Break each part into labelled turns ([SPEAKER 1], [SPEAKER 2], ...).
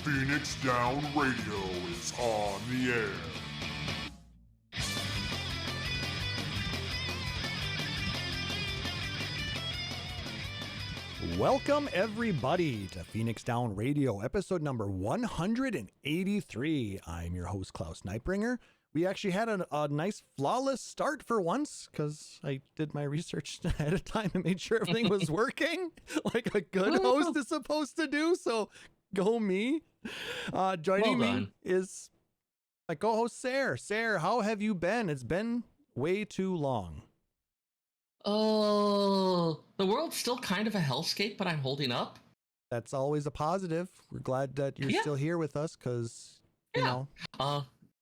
[SPEAKER 1] Phoenix Down Radio is on the air.
[SPEAKER 2] Welcome, everybody, to Phoenix Down Radio, episode number 183. I'm your host, Klauss Nightbringer. We actually had a nice, flawless start for once, because I did my research ahead of time and made sure everything was working, like a good host is supposed to do, so go me. Joining me is my co-host, Seyrr. Seyrr, how have you been? It's been way too long.
[SPEAKER 3] Oh, the world's still kind of a hellscape, but I'm holding up.
[SPEAKER 2] That's always a positive. We're glad that you're still here with us, because, you know.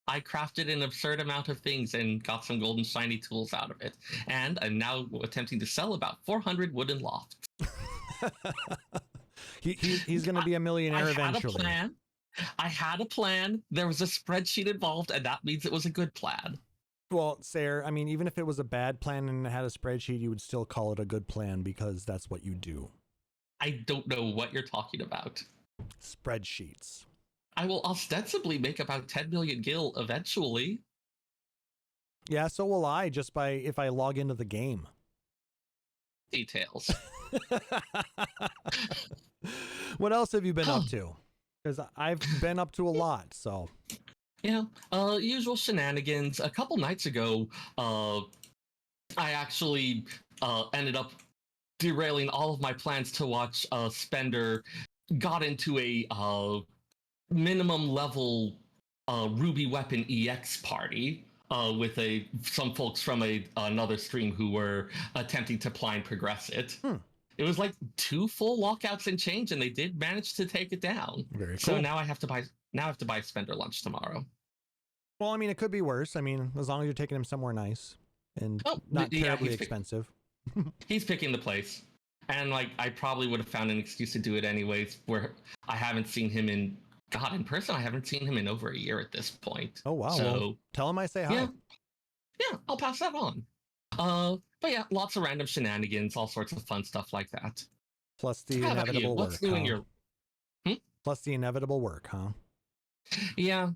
[SPEAKER 3] I crafted an absurd amount of things and got some golden shiny tools out of it. And I'm now attempting to sell about 400 wooden lofts.
[SPEAKER 2] He's going to be a millionaire eventually.
[SPEAKER 3] I had a plan. There was a spreadsheet involved, and that means it was a good plan.
[SPEAKER 2] Well, Seyrr, I mean, even if it was a bad plan and it had a spreadsheet, you would still call it a good plan because that's what you do.
[SPEAKER 3] I don't know what you're talking about.
[SPEAKER 2] Spreadsheets.
[SPEAKER 3] I will ostensibly make about 10 million gil eventually.
[SPEAKER 2] Yeah, so will I, if I log into the game.
[SPEAKER 3] Details.
[SPEAKER 2] What else have you been up to? Because I've been up to a lot, so...
[SPEAKER 3] Yeah, usual shenanigans. A couple nights ago, I actually ended up derailing all of my plans to watch Spender got into a minimum level Ruby Weapon EX party with some folks from another stream who were attempting to blind progress it. It was like 2 full walkouts and change, and they did manage to take it down.
[SPEAKER 2] Very cool.
[SPEAKER 3] So now I have to buy Spender lunch tomorrow.
[SPEAKER 2] Well, I mean, it could be worse. I mean, as long as you're taking him somewhere nice and not terribly expensive.
[SPEAKER 3] He's picking the place. And like, I probably would have found an excuse to do it anyways, where I haven't seen him in person. I haven't seen him in over a year at this point.
[SPEAKER 2] Oh, wow.
[SPEAKER 3] So
[SPEAKER 2] well, tell him I say hi.
[SPEAKER 3] Yeah, I'll pass that on. But yeah, lots of random shenanigans, all sorts of fun stuff like that.
[SPEAKER 2] Plus the inevitable work.
[SPEAKER 3] What's new in your...
[SPEAKER 2] Plus the inevitable work, huh?
[SPEAKER 3] Yeah.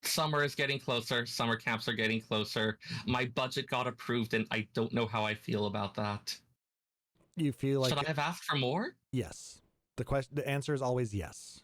[SPEAKER 3] Summer is getting closer. Summer camps are getting closer. My budget got approved, and I don't know how I feel about that.
[SPEAKER 2] You feel like...
[SPEAKER 3] Should I have asked for more?
[SPEAKER 2] Yes. The answer is always yes.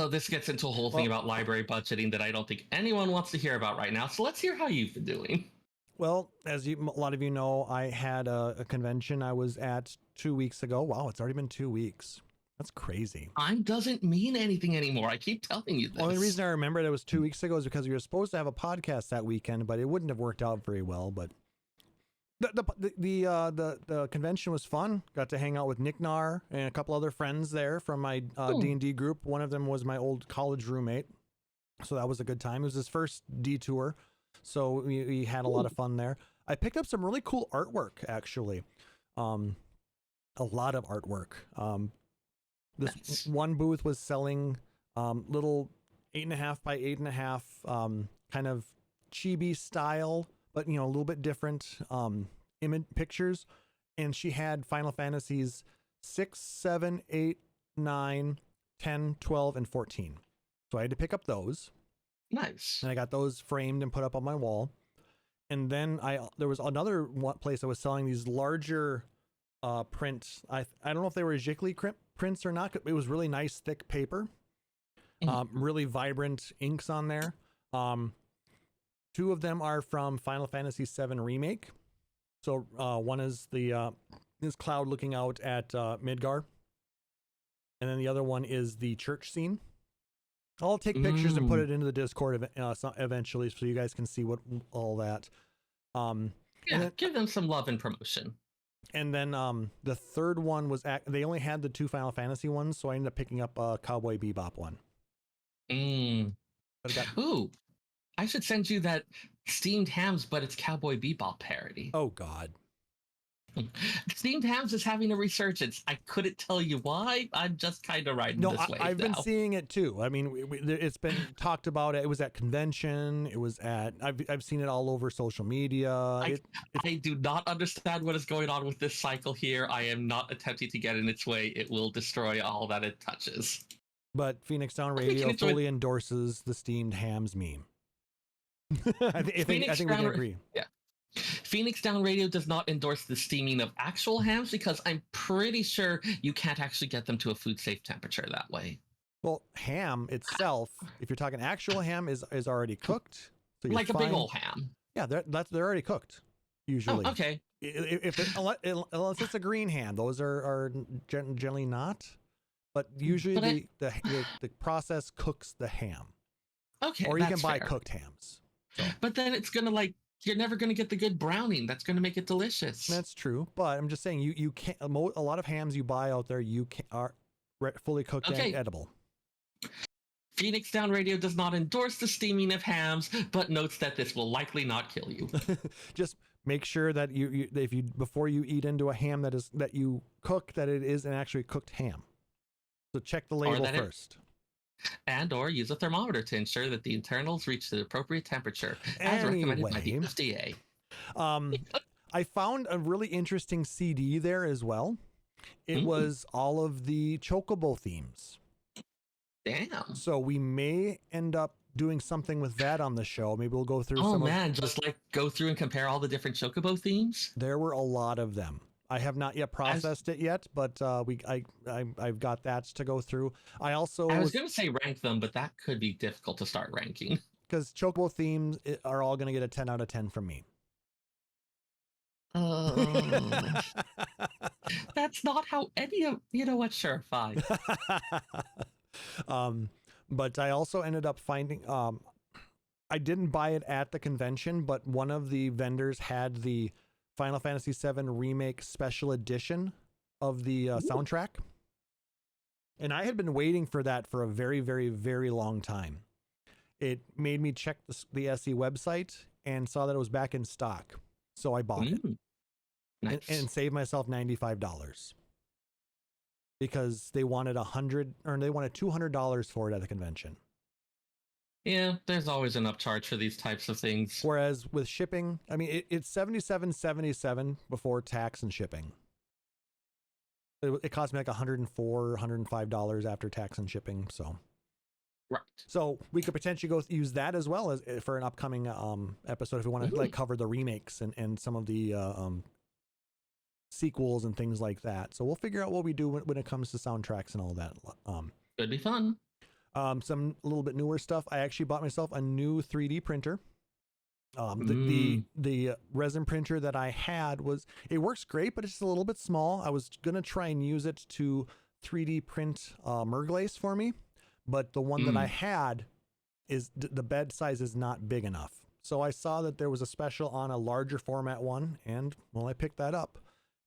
[SPEAKER 3] This gets into a whole thing about library budgeting that I don't think anyone wants to hear about right now. So let's hear how you've been doing.
[SPEAKER 2] Well, as a lot of you know, I had a convention I was at 2 weeks ago. Wow, it's already been 2 weeks. That's crazy.
[SPEAKER 3] Time doesn't mean anything anymore. I keep telling you this.
[SPEAKER 2] The only reason I remembered it was 2 weeks ago is because we were supposed to have a podcast that weekend, but it wouldn't have worked out very well. But the convention was fun. Got to hang out with Nick Nar and a couple other friends there from my D&D group. One of them was my old college roommate, so that was a good time. It was his first D tour, so we had a lot of fun there. I picked up some really cool artwork, actually. A lot of artwork. This one booth was selling little 8.5 by 8.5 kind of chibi style, but a little bit different image pictures. And she had Final Fantasies 6, 7, 8, 9, 10, 12, and 14. So I had to pick up those.
[SPEAKER 3] Nice.
[SPEAKER 2] And I got those framed and put up on my wall. And then there was another place that was selling these larger print. I don't know if they were Jiggly prints or not. It was really nice, thick paper. Really vibrant inks on there. 2 of them are from Final Fantasy VII Remake. So one is is Cloud looking out at Midgar, and then the other one is the church scene. I'll take pictures and put it into the Discord eventually, so you guys can see what all that.
[SPEAKER 3] Give them some love and promotion.
[SPEAKER 2] And then the third one was they only had the 2 Final Fantasy ones, so I ended up picking up a Cowboy Bebop one.
[SPEAKER 3] Ooh, I should send you that steamed hams, but it's Cowboy Bebop parody.
[SPEAKER 2] Oh God.
[SPEAKER 3] Steamed hams is having a resurgence. I couldn't tell you why. I'm just kind of riding this wave
[SPEAKER 2] I've been
[SPEAKER 3] now.
[SPEAKER 2] seeing it too. I mean, it's been talked about. It was at convention. It was at. I've seen it all over social media.
[SPEAKER 3] I do not understand what is going on with this cycle here. I am not attempting to get in its way. It will destroy all that it touches.
[SPEAKER 2] But Phoenix Down Radio fully endorses the steamed hams meme. I think we can agree.
[SPEAKER 3] Yeah. Phoenix Down Radio does not endorse the steaming of actual hams because I'm pretty sure you can't actually get them to a food safe temperature that way.
[SPEAKER 2] Well, ham itself, if you're talking actual ham, is already cooked. So
[SPEAKER 3] like a big old ham.
[SPEAKER 2] Yeah, they're already cooked usually.
[SPEAKER 3] Oh, okay.
[SPEAKER 2] Unless it's a green ham, those are generally not. But usually the process cooks the ham.
[SPEAKER 3] Okay,
[SPEAKER 2] or you can buy cooked hams. So.
[SPEAKER 3] But then it's gonna you're never gonna get the good browning. That's gonna make it delicious.
[SPEAKER 2] That's true, but I'm just saying you can't. A lot of hams you buy out there are fully cooked and edible.
[SPEAKER 3] Phoenix Down Radio does not endorse the steaming of hams, but notes that this will likely not kill you.
[SPEAKER 2] Just make sure that before you eat into a ham that you cook, that it is an actually cooked ham. So check the label first.
[SPEAKER 3] Or use a thermometer to ensure that the internals reach the appropriate temperature, as recommended by the FDA.
[SPEAKER 2] I found a really interesting CD there as well. It was all of the Chocobo themes.
[SPEAKER 3] Damn.
[SPEAKER 2] So we may end up doing something with that on the show. Maybe we'll go through
[SPEAKER 3] just go through and compare all the different Chocobo themes?
[SPEAKER 2] There were a lot of them. I have not yet processed it yet, but I've got that to go through. I was
[SPEAKER 3] going to say rank them, but that could be difficult to start ranking.
[SPEAKER 2] Because Chocobo themes are all going to get a 10 out of 10 from me.
[SPEAKER 3] That's not how any of... You know what? Sure, fine.
[SPEAKER 2] But I also ended up finding... I didn't buy it at the convention, but one of the vendors had the Final Fantasy VII Remake Special Edition of the soundtrack. And I had been waiting for that for a very, very, very long time. It made me check the SE website and saw that it was back in stock. So I bought it. Nice. And saved myself $95. Because they wanted $200 for it at the convention.
[SPEAKER 3] Yeah, there's always an upcharge for these types of things.
[SPEAKER 2] Whereas with shipping, I mean, it's $77.77 before tax and shipping. It cost me like $104, $105 after tax and shipping. So,
[SPEAKER 3] right.
[SPEAKER 2] So we could potentially go use that as well as for an upcoming episode if we want to cover the remakes and some of the sequels and things like that. So we'll figure out what we do when it comes to soundtracks and all that.
[SPEAKER 3] Could be fun.
[SPEAKER 2] Some little bit newer stuff. I actually bought myself a new 3D printer. The resin printer that I had it works great, but it's just a little bit small. I was gonna try and use it to 3D print Merglace for me, but the one that I had is the bed size is not big enough. So I saw that there was a special on a larger format one, and I picked that up.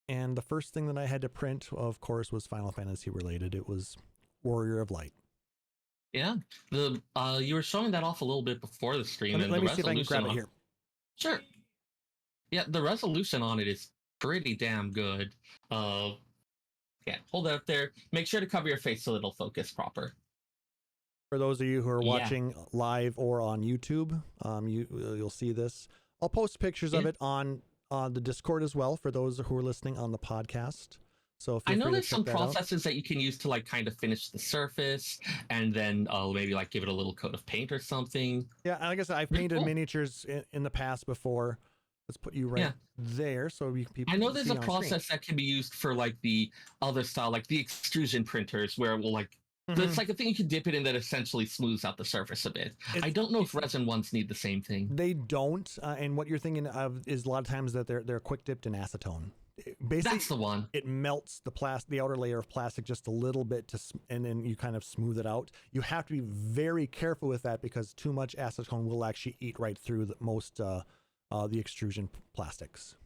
[SPEAKER 2] And the first thing that I had to print, of course, was Final Fantasy related. It was Warrior of Light.
[SPEAKER 3] Yeah, you were showing that off a little bit before the stream.
[SPEAKER 2] Let me see if I can grab it here.
[SPEAKER 3] Sure. Yeah, the resolution on it is pretty damn good. Yeah, hold it up there. Make sure to cover your face so it'll focus proper.
[SPEAKER 2] For those of you who are watching live or on YouTube, you'll see this. I'll post pictures of it on the Discord as well for those who are listening on the podcast. So
[SPEAKER 3] I know there's some processes that you can use to kind of finish the surface and then maybe give it a little coat of paint or something.
[SPEAKER 2] Yeah, and like I said, I've painted miniatures in the past before. Let's put you there so people.
[SPEAKER 3] I know there's a process that can be used for the other style, like the extrusion printers, where it will it's like a thing you can dip it in that essentially smooths out the surface a bit. I don't know if resin ones need the same thing.
[SPEAKER 2] They don't, and what you're thinking of is a lot of times that they're quick dipped in acetone. Basically,
[SPEAKER 3] that's the one.
[SPEAKER 2] It melts the outer layer of plastic just a little bit and then you kind of smooth it out. You have to be very careful with that because too much acetone will actually eat right through most the extrusion plastics.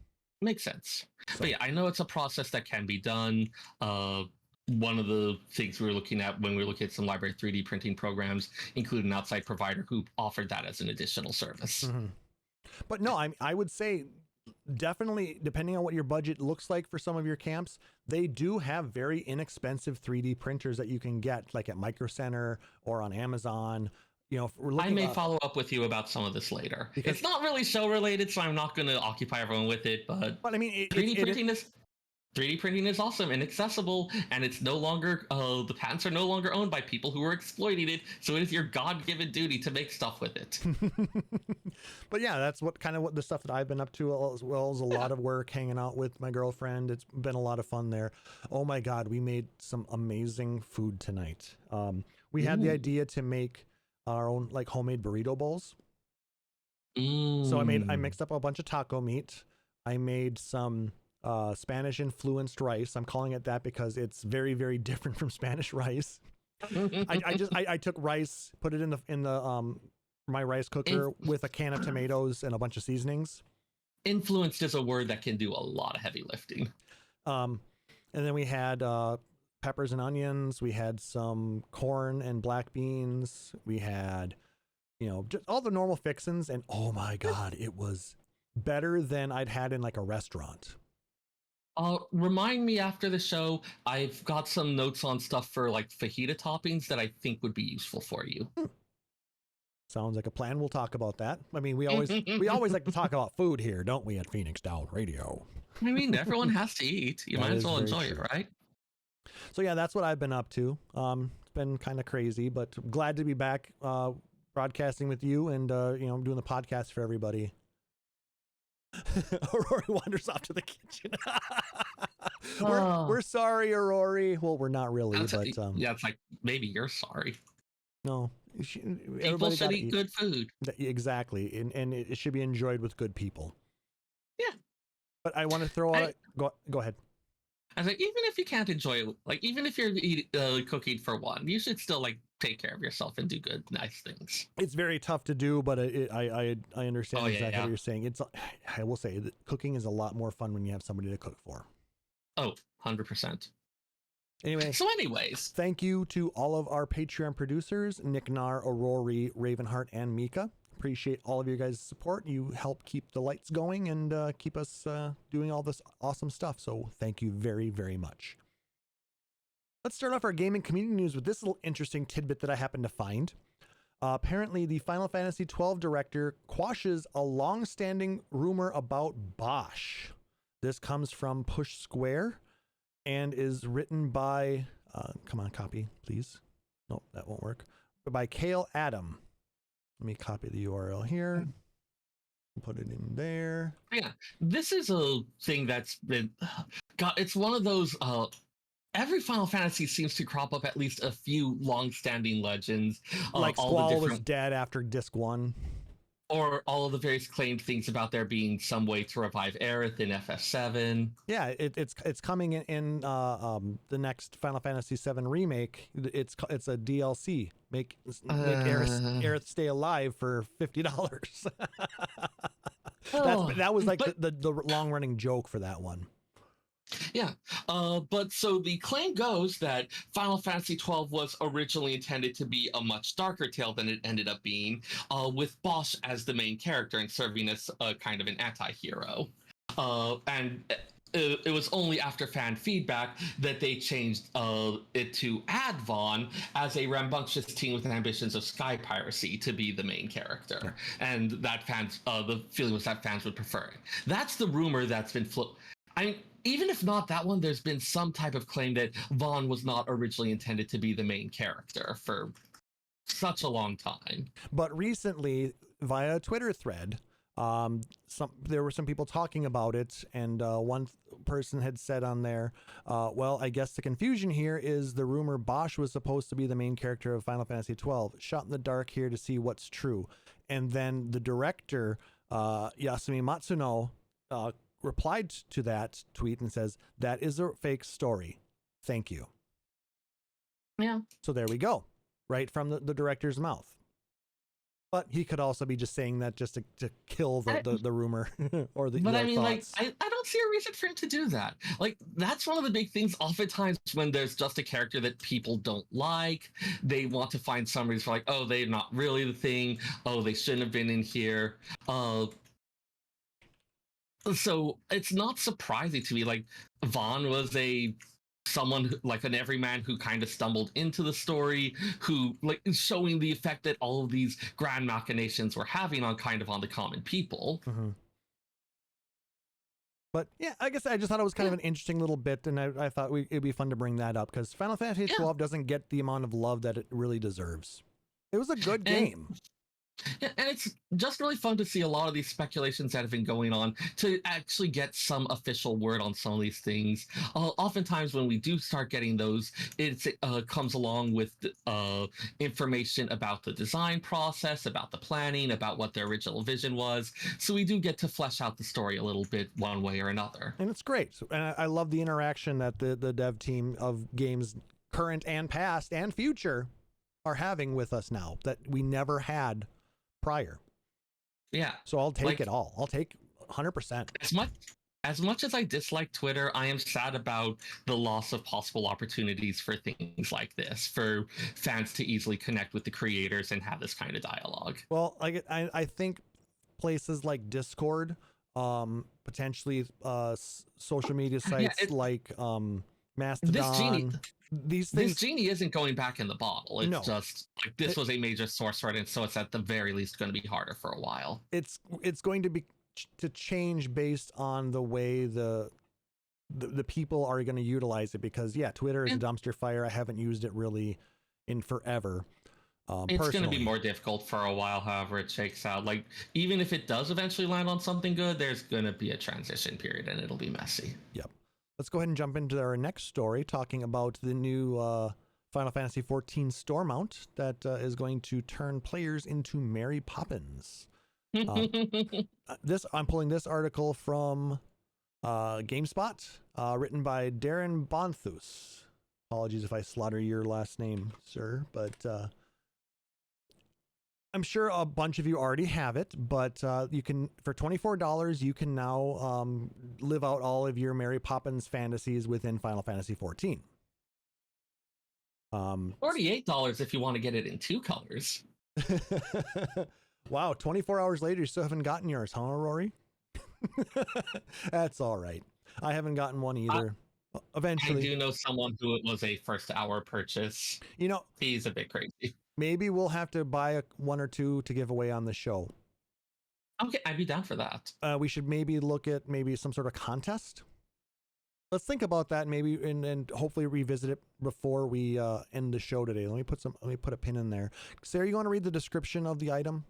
[SPEAKER 3] Makes sense. So. But yeah, I know it's a process that can be done. One of the things we were looking at when we were looking at some library 3D printing programs include an outside provider who offered that as an additional service.
[SPEAKER 2] But no, I would say definitely, depending on what your budget looks like for some of your camps, they do have very inexpensive 3D printers that you can get, like at Micro Center or on Amazon. You know, if we're looking.
[SPEAKER 3] I may follow up with you about some of this later.
[SPEAKER 2] Because
[SPEAKER 3] it's not really show related, so I'm not going to occupy everyone with it. But
[SPEAKER 2] I mean,
[SPEAKER 3] 3D printing is awesome and accessible, and it's no longer the patents are no longer owned by people who are exploiting it. So it is your God-given duty to make stuff with it.
[SPEAKER 2] But yeah, that's what the stuff that I've been up to, as well as a lot of work, hanging out with my girlfriend. It's been a lot of fun there. Oh my God, we made some amazing food tonight. We had the idea to make our own like homemade burrito bowls. So I mixed up a bunch of taco meat. I made some Spanish influenced rice. I'm calling it that because it's very, very different from Spanish rice. I took rice, put it in the my rice cooker with a can of tomatoes and a bunch of seasonings.
[SPEAKER 3] Influenced is a word that can do a lot of heavy lifting.
[SPEAKER 2] And then we had peppers and onions. We had some corn and black beans. We had, just all the normal fixins. And oh my God, it was better than I'd had in like a restaurant.
[SPEAKER 3] Remind me after the show. I've got some notes on stuff for like fajita toppings that I think would be useful for you.
[SPEAKER 2] Sounds like a plan. We'll talk about that. I mean, we always like to talk about food here, don't we, at Phoenix Down Radio?
[SPEAKER 3] I mean, everyone has to eat. You might as well enjoy it, right?
[SPEAKER 2] So yeah, that's what I've been up to. It's been kind of crazy, but glad to be back broadcasting with you and doing the podcast for everybody. Aurori wanders off to the kitchen. We're sorry, Aurori. Well, we're not really, but
[SPEAKER 3] it's like maybe you're sorry.
[SPEAKER 2] No,
[SPEAKER 3] people should eat good food.
[SPEAKER 2] Exactly, and it should be enjoyed with good people.
[SPEAKER 3] Yeah,
[SPEAKER 2] but I want to throw out. Go ahead.
[SPEAKER 3] I was like, even if you can't enjoy it, like even if you're cooking for one, you should still like take care of yourself and do good, nice things.
[SPEAKER 2] It's very tough to do, but I understand exactly what you're saying. I will say that cooking is a lot more fun when you have somebody to cook for.
[SPEAKER 3] Oh, 100%.
[SPEAKER 2] Anyways, thank you to all of our Patreon producers, Nick Nar, Aurori, Ravenheart, and Mika. Appreciate all of your guys' support. You help keep the lights going and keep us doing all this awesome stuff. So thank you very, very much. Let's start off our gaming community news with this little interesting tidbit that I happened to find. Apparently, the Final Fantasy XII director quashes a long-standing rumor about Bosch. This comes from Push Square and is written by, come on, copy, please. No, that won't work. By Kale Adam. Let me copy the URL here. Put it in there.
[SPEAKER 3] Yeah, this is a thing that's been, God, it's one of those, every Final Fantasy seems to crop up at least a few long-standing legends.
[SPEAKER 2] Like Squall was dead after disc 1.
[SPEAKER 3] Or all of the various claimed things about there being some way to revive Aerith in FF7.
[SPEAKER 2] Yeah, it's coming in the next Final Fantasy VII remake. It's a DLC. Make Aerith stay alive for $50. That was like the long running joke for that one.
[SPEAKER 3] Yeah, but so the claim goes that Final Fantasy XII was originally intended to be a much darker tale than it ended up being, with Bosch as the main character and serving as a kind of an anti-hero. And it was only after fan feedback that they changed it to add Vaughn as a rambunctious teen with ambitions of sky piracy to be the main character. And that the feeling was that fans would prefer it. That's the rumor that's been even if not that one, there's been some type of claim that Vaughn was not originally intended to be the main character for such a long time.
[SPEAKER 2] But recently, via a Twitter thread, there were some people talking about it, and one person had said on there, well, I guess the confusion here is the rumor Bosch was supposed to be the main character of Final Fantasy XII. Shot in the dark here to see what's true. And then the director, Yasumi Matsuno, replied to that tweet and says, that is a fake story. Thank you.
[SPEAKER 3] Yeah.
[SPEAKER 2] So there we go. Right from the director's mouth. But he could also be just saying that just to kill the rumor or the
[SPEAKER 3] But I mean,
[SPEAKER 2] thoughts.
[SPEAKER 3] like, I don't see a reason for him to do that. Like, that's one of the big things oftentimes when there's just a character that people don't like. They want to find some reason for like, oh, they're not really the thing. Oh, they shouldn't have been in here. So it's not surprising to me. Like Vaughn was someone like an everyman who kind of stumbled into the story, who like showing the effect that all of these grand machinations were having on the common people.
[SPEAKER 2] Mm-hmm. But yeah, I guess I just thought it was kind of an interesting little bit, and I thought it'd be fun to bring that up because Final Fantasy XII doesn't get the amount of love that it really deserves. It was a good game.
[SPEAKER 3] Yeah, and it's just really fun to see a lot of these speculations that have been going on to actually get some official word on some of these things. Oftentimes, when we do start getting those, it comes along with information about the design process, about the planning, about what their original vision was. So we do get to flesh out the story a little bit one way or another.
[SPEAKER 2] And it's great. And I love the interaction that the dev team of games, current and past and future, are having with us now that we never had prior.
[SPEAKER 3] Yeah.
[SPEAKER 2] So I'll take it all. I'll take 100%.
[SPEAKER 3] As much as I dislike Twitter, I am sad about the loss of possible opportunities for things like this, for fans to easily connect with the creators and have this kind of dialogue.
[SPEAKER 2] Well, I think places like Discord, potentially social media sites like Mastodon. These things.
[SPEAKER 3] This genie isn't going back in the bottle. It's just like this was a major source for it, and so it's at the very least going to be harder for a while.
[SPEAKER 2] It's going to be to change based on the way the people are going to utilize it, because Twitter is a dumpster fire. I haven't used it really in forever.
[SPEAKER 3] It's going to be more difficult for a while, however it shakes out. Like, even if it does eventually land on something good, there's going to be a transition period and it'll be messy.
[SPEAKER 2] Yep. Let's go ahead and jump into our next story, talking about the new Final Fantasy XIV store mount that is going to turn players into Mary Poppins. I'm pulling this article from GameSpot, written by Darren Bonthus. Apologies if I slaughter your last name, sir, but I'm sure a bunch of you already have it, but you can, for $24, you can now live out all of your Mary Poppins fantasies within Final Fantasy XIV.
[SPEAKER 3] $48 if you want to get it in 2 colors.
[SPEAKER 2] Wow, 24 hours later, you still haven't gotten yours, huh, Rory? That's all right. I haven't gotten one either. Eventually.
[SPEAKER 3] I do know someone who it was a first hour purchase.
[SPEAKER 2] You know,
[SPEAKER 3] he's a bit crazy.
[SPEAKER 2] Maybe we'll have to buy one or two to give away on the show.
[SPEAKER 3] Okay, I'd be down for that.
[SPEAKER 2] We should maybe look at some sort of contest. Let's think about that, maybe, and hopefully revisit it before we end the show today. Let me put a pin in there. Sarah, you want to read the description of the item?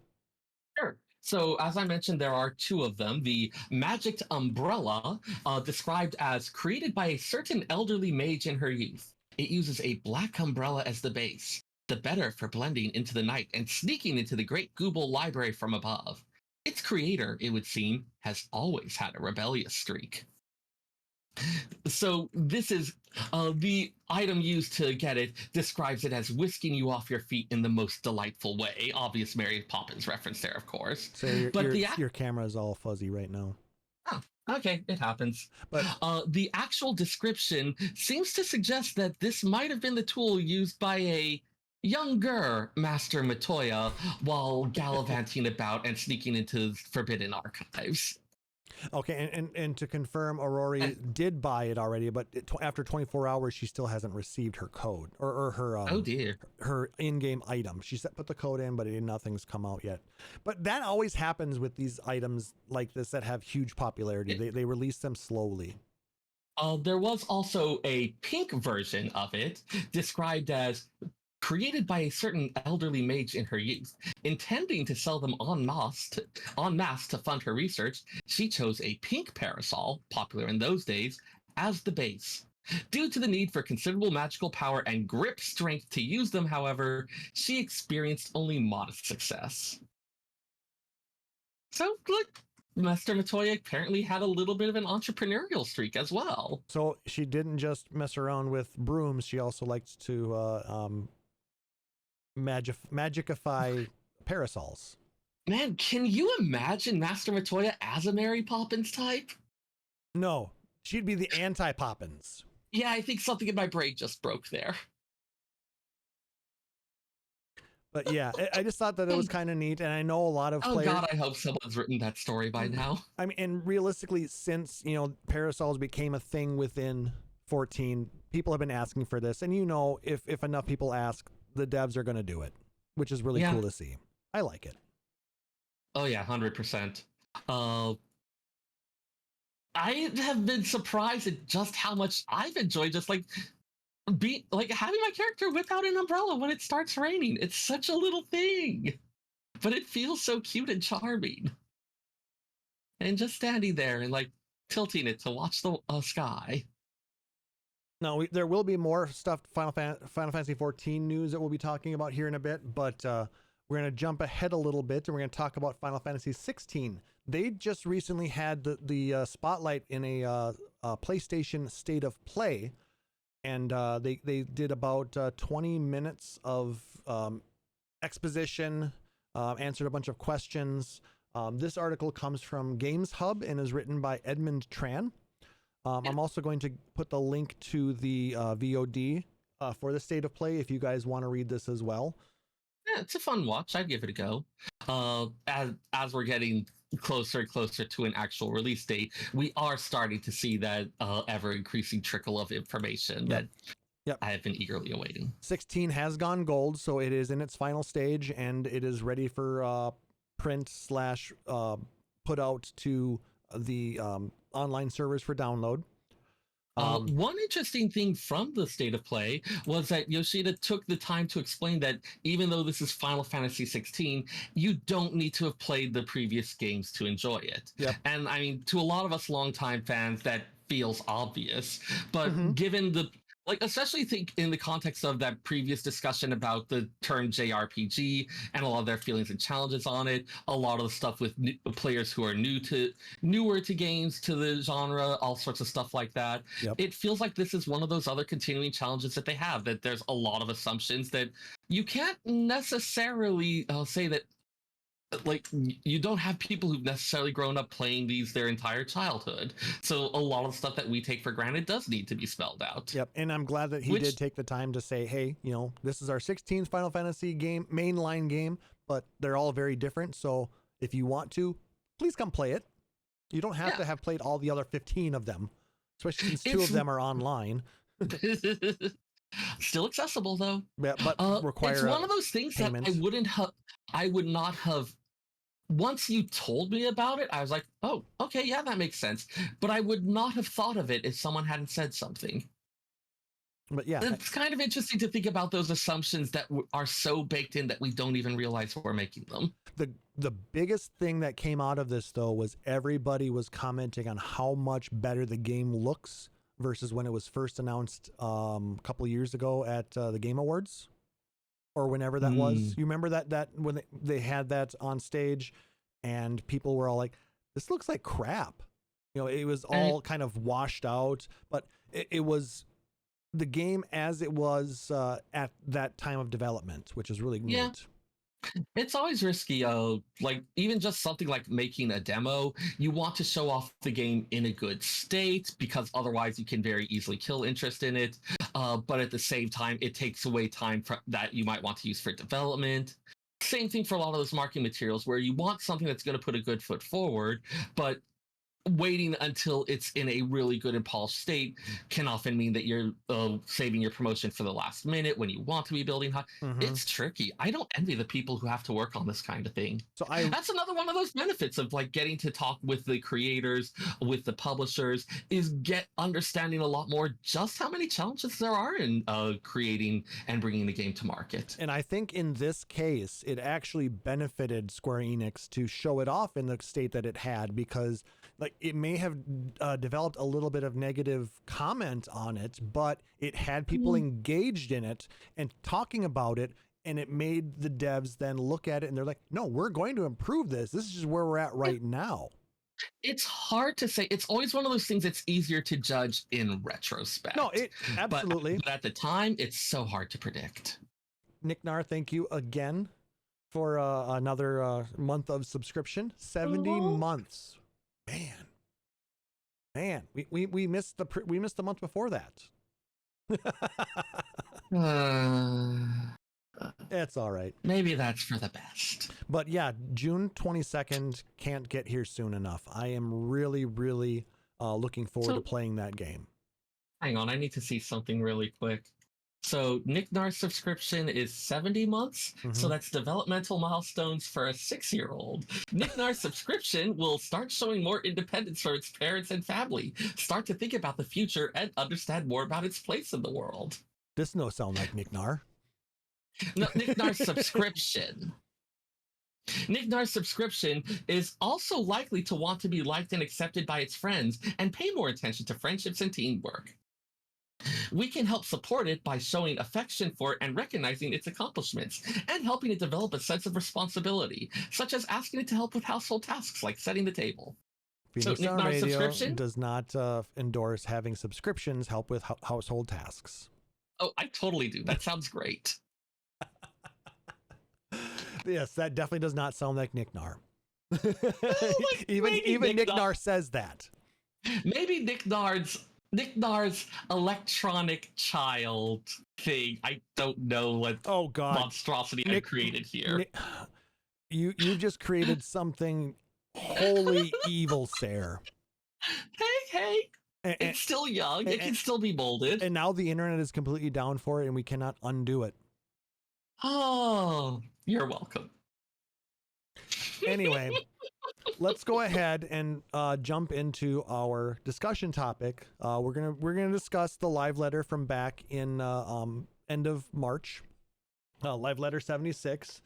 [SPEAKER 3] Sure. So, as I mentioned, there are 2 of them. The Magic Umbrella, described as created by a certain elderly mage in her youth. It uses a black umbrella as the base, the better for blending into the night and sneaking into the great Google library from above. Its creator, it would seem, has always had a rebellious streak. So this is the item used to get it, describes it as whisking you off your feet in the most delightful way. Obvious Mary Poppins reference there, of course.
[SPEAKER 2] So your camera is all fuzzy right now.
[SPEAKER 3] Oh, okay, it happens.
[SPEAKER 2] But
[SPEAKER 3] the actual description seems to suggest that this might have been the tool used by a younger Master Matoya while gallivanting about and sneaking into forbidden archives.
[SPEAKER 2] Okay, and to confirm, Aurori did buy it already, but after 24 hours, she still hasn't received her code or her
[SPEAKER 3] oh dear,
[SPEAKER 2] her in-game item. She put the code in, but nothing's come out yet. But that always happens with these items like this that have huge popularity. They release them slowly.
[SPEAKER 3] There was also a pink version of it, described as created by a certain elderly mage in her youth. Intending to sell them en masse to fund her research, she chose a pink parasol, popular in those days, as the base. Due to the need for considerable magical power and grip strength to use them, however, she experienced only modest success. So, look, Master Matoya apparently had a little bit of an entrepreneurial streak as well.
[SPEAKER 2] So she didn't just mess around with brooms, she also liked to magicify parasols.
[SPEAKER 3] Man, can you imagine Master Matoya as a Mary Poppins type?
[SPEAKER 2] No, she'd be the anti-Poppins.
[SPEAKER 3] Yeah, I think something in my brain just broke there.
[SPEAKER 2] But yeah, I just thought that it was kind of neat, and I know a lot of
[SPEAKER 3] Oh
[SPEAKER 2] players.
[SPEAKER 3] God, I hope someone's written that story by now.
[SPEAKER 2] I mean, and realistically, since Parasols became a thing within 14, people have been asking for this, and if enough people ask, the devs are going to do it, which is really cool to see. I like it.
[SPEAKER 3] Oh yeah, 100%. I have been surprised at just how much I've enjoyed just like having my character whip out an umbrella when it starts raining. It's such a little thing, but it feels so cute and charming. And just standing there and like tilting it to watch the sky.
[SPEAKER 2] No, there will be more stuff, Final Fantasy XIV news that we'll be talking about here in a bit, but we're going to jump ahead a little bit, and we're going to talk about Final Fantasy XVI. They just recently had the spotlight in a PlayStation State of Play, and they did about 20 minutes of exposition, answered a bunch of questions. This article comes from Games Hub and is written by Edmund Tran. I'm also going to put the link to the VOD for the State of Play if you guys want to read this as well.
[SPEAKER 3] Yeah, it's a fun watch. I'd give it a go. As we're getting closer and closer to an actual release date, we are starting to see that ever increasing trickle of information that I have been eagerly awaiting.
[SPEAKER 2] 16 has gone gold, so it is in its final stage, and it is ready for print / put out to the online servers for download.
[SPEAKER 3] One interesting thing from the State of Play was that Yoshida took the time to explain that even though this is Final Fantasy XVI, you don't need to have played the previous games to enjoy it.
[SPEAKER 2] Yep.
[SPEAKER 3] And I mean, to a lot of us longtime fans, that feels obvious. But given the especially think in the context of that previous discussion about the term JRPG and a lot of their feelings and challenges on it, a lot of the stuff with players who are newer to games, to the genre, all sorts of stuff like that.
[SPEAKER 2] Yep.
[SPEAKER 3] It feels like this is one of those other continuing challenges that they have, that there's a lot of assumptions that you can't necessarily say that you don't have people who've necessarily grown up playing these their entire childhood. So a lot of stuff that we take for granted does need to be spelled out.
[SPEAKER 2] Yep. And I'm glad that he did take the time to say, hey, this is our 16th Final Fantasy game, mainline game, but they're all very different. So if you want to, please come play it. You don't have to have played all the other 15 of them, especially since 2 of them are online.
[SPEAKER 3] Still accessible though.
[SPEAKER 2] Yeah, but require
[SPEAKER 3] it's one of those things
[SPEAKER 2] payment.
[SPEAKER 3] that I would not have. Once you told me about it, I was like, oh, okay, yeah, that makes sense. But I would not have thought of it if someone hadn't said something.
[SPEAKER 2] But yeah,
[SPEAKER 3] it's kind of interesting to think about those assumptions that are so baked in that we don't even realize we're making them.
[SPEAKER 2] The biggest thing that came out of this, though, was everybody was commenting on how much better the game looks versus when it was first announced a couple of years ago at the Game Awards. Or whenever that was. You remember that when they had that on stage and people were all like, this looks like crap. It was all kind of washed out, but it was the game as it was at that time of development, which is really neat.
[SPEAKER 3] It's always risky. Even just something like making a demo, you want to show off the game in a good state because otherwise you can very easily kill interest in it. But at the same time, it takes away time that you might want to use for development. Same thing for a lot of those marketing materials where you want something that's going to put a good foot forward, but waiting until it's in a really good and polished state can often mean that you're saving your promotion for the last minute when you want to be building high. It's tricky. I don't envy the people who have to work on this kind of thing. So that's another one of those benefits of getting to talk with the creators, with the publishers, is understanding a lot more just how many challenges there are in creating and bringing the game to market.
[SPEAKER 2] And I think in this case, it actually benefited Square Enix to show it off in the state that it had, because it may have developed a little bit of negative comment on it, but it had people engaged in it and talking about it, and it made the devs then look at it and they're like, no, we're going to improve this. This is just where we're at right now.
[SPEAKER 3] It's hard to say. It's always one of those things that's easier to judge in retrospect.
[SPEAKER 2] No, absolutely.
[SPEAKER 3] But at the time, it's so hard to predict.
[SPEAKER 2] Nick Nar, thank you again for another month of subscription. 70 months. Man, we missed the month before that. It's all right.
[SPEAKER 3] Maybe that's for the best.
[SPEAKER 2] But yeah, June 22nd can't get here soon enough. I am really, really looking forward to playing that game.
[SPEAKER 3] Hang on, I need to see something really quick. So Nick Nar's subscription is 70 months. So that's developmental milestones for a 6-year-old. Nick Nar's subscription will start showing more independence for its parents and family, start to think about the future, and understand more about its place in the world.
[SPEAKER 2] This no sound like Nick Nar.
[SPEAKER 3] No, Nick Nar's subscription. Nick Nar's subscription is also likely to want to be liked and accepted by its friends and pay more attention to friendships and teamwork. We can help support it by showing affection for it and recognizing its accomplishments, and helping it develop a sense of responsibility, such as asking it to help with household tasks like setting the table.
[SPEAKER 2] Phoenix Star Radio does not endorse having subscriptions help with household tasks.
[SPEAKER 3] Oh, I totally do. That sounds great.
[SPEAKER 2] Yes, that definitely does not sound like Nick Nar.
[SPEAKER 3] Even
[SPEAKER 2] Nick Nar says that.
[SPEAKER 3] Maybe Nick Nar's electronic child thing. I don't know what monstrosity I created here.
[SPEAKER 2] You've just created something wholly evil, Seyrr.
[SPEAKER 3] Hey. It's still young. It can still be molded.
[SPEAKER 2] And now the internet is completely down for it, and we cannot undo it.
[SPEAKER 3] Oh, you're welcome.
[SPEAKER 2] Anyway, let's go ahead and jump into our discussion topic. We're gonna discuss the live letter from back in end of March, Live Letter 76.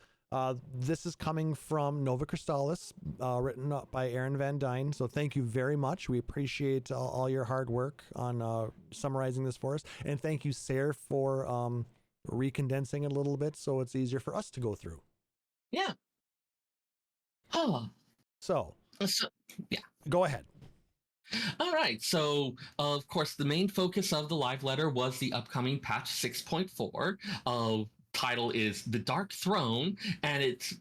[SPEAKER 2] This is coming from Nova Crystallis, written up by Aaron Van Dyne. So thank you very much. We appreciate all your hard work on summarizing this for us, and thank you, Seyrr, for recondensing it a little bit so it's easier for us to go through.
[SPEAKER 3] Yeah. Oh.
[SPEAKER 2] So
[SPEAKER 3] yeah.
[SPEAKER 2] Go ahead.
[SPEAKER 3] All right. So, of course, the main focus of the live letter was the upcoming patch 6.4. Title is The Dark Throne, and it's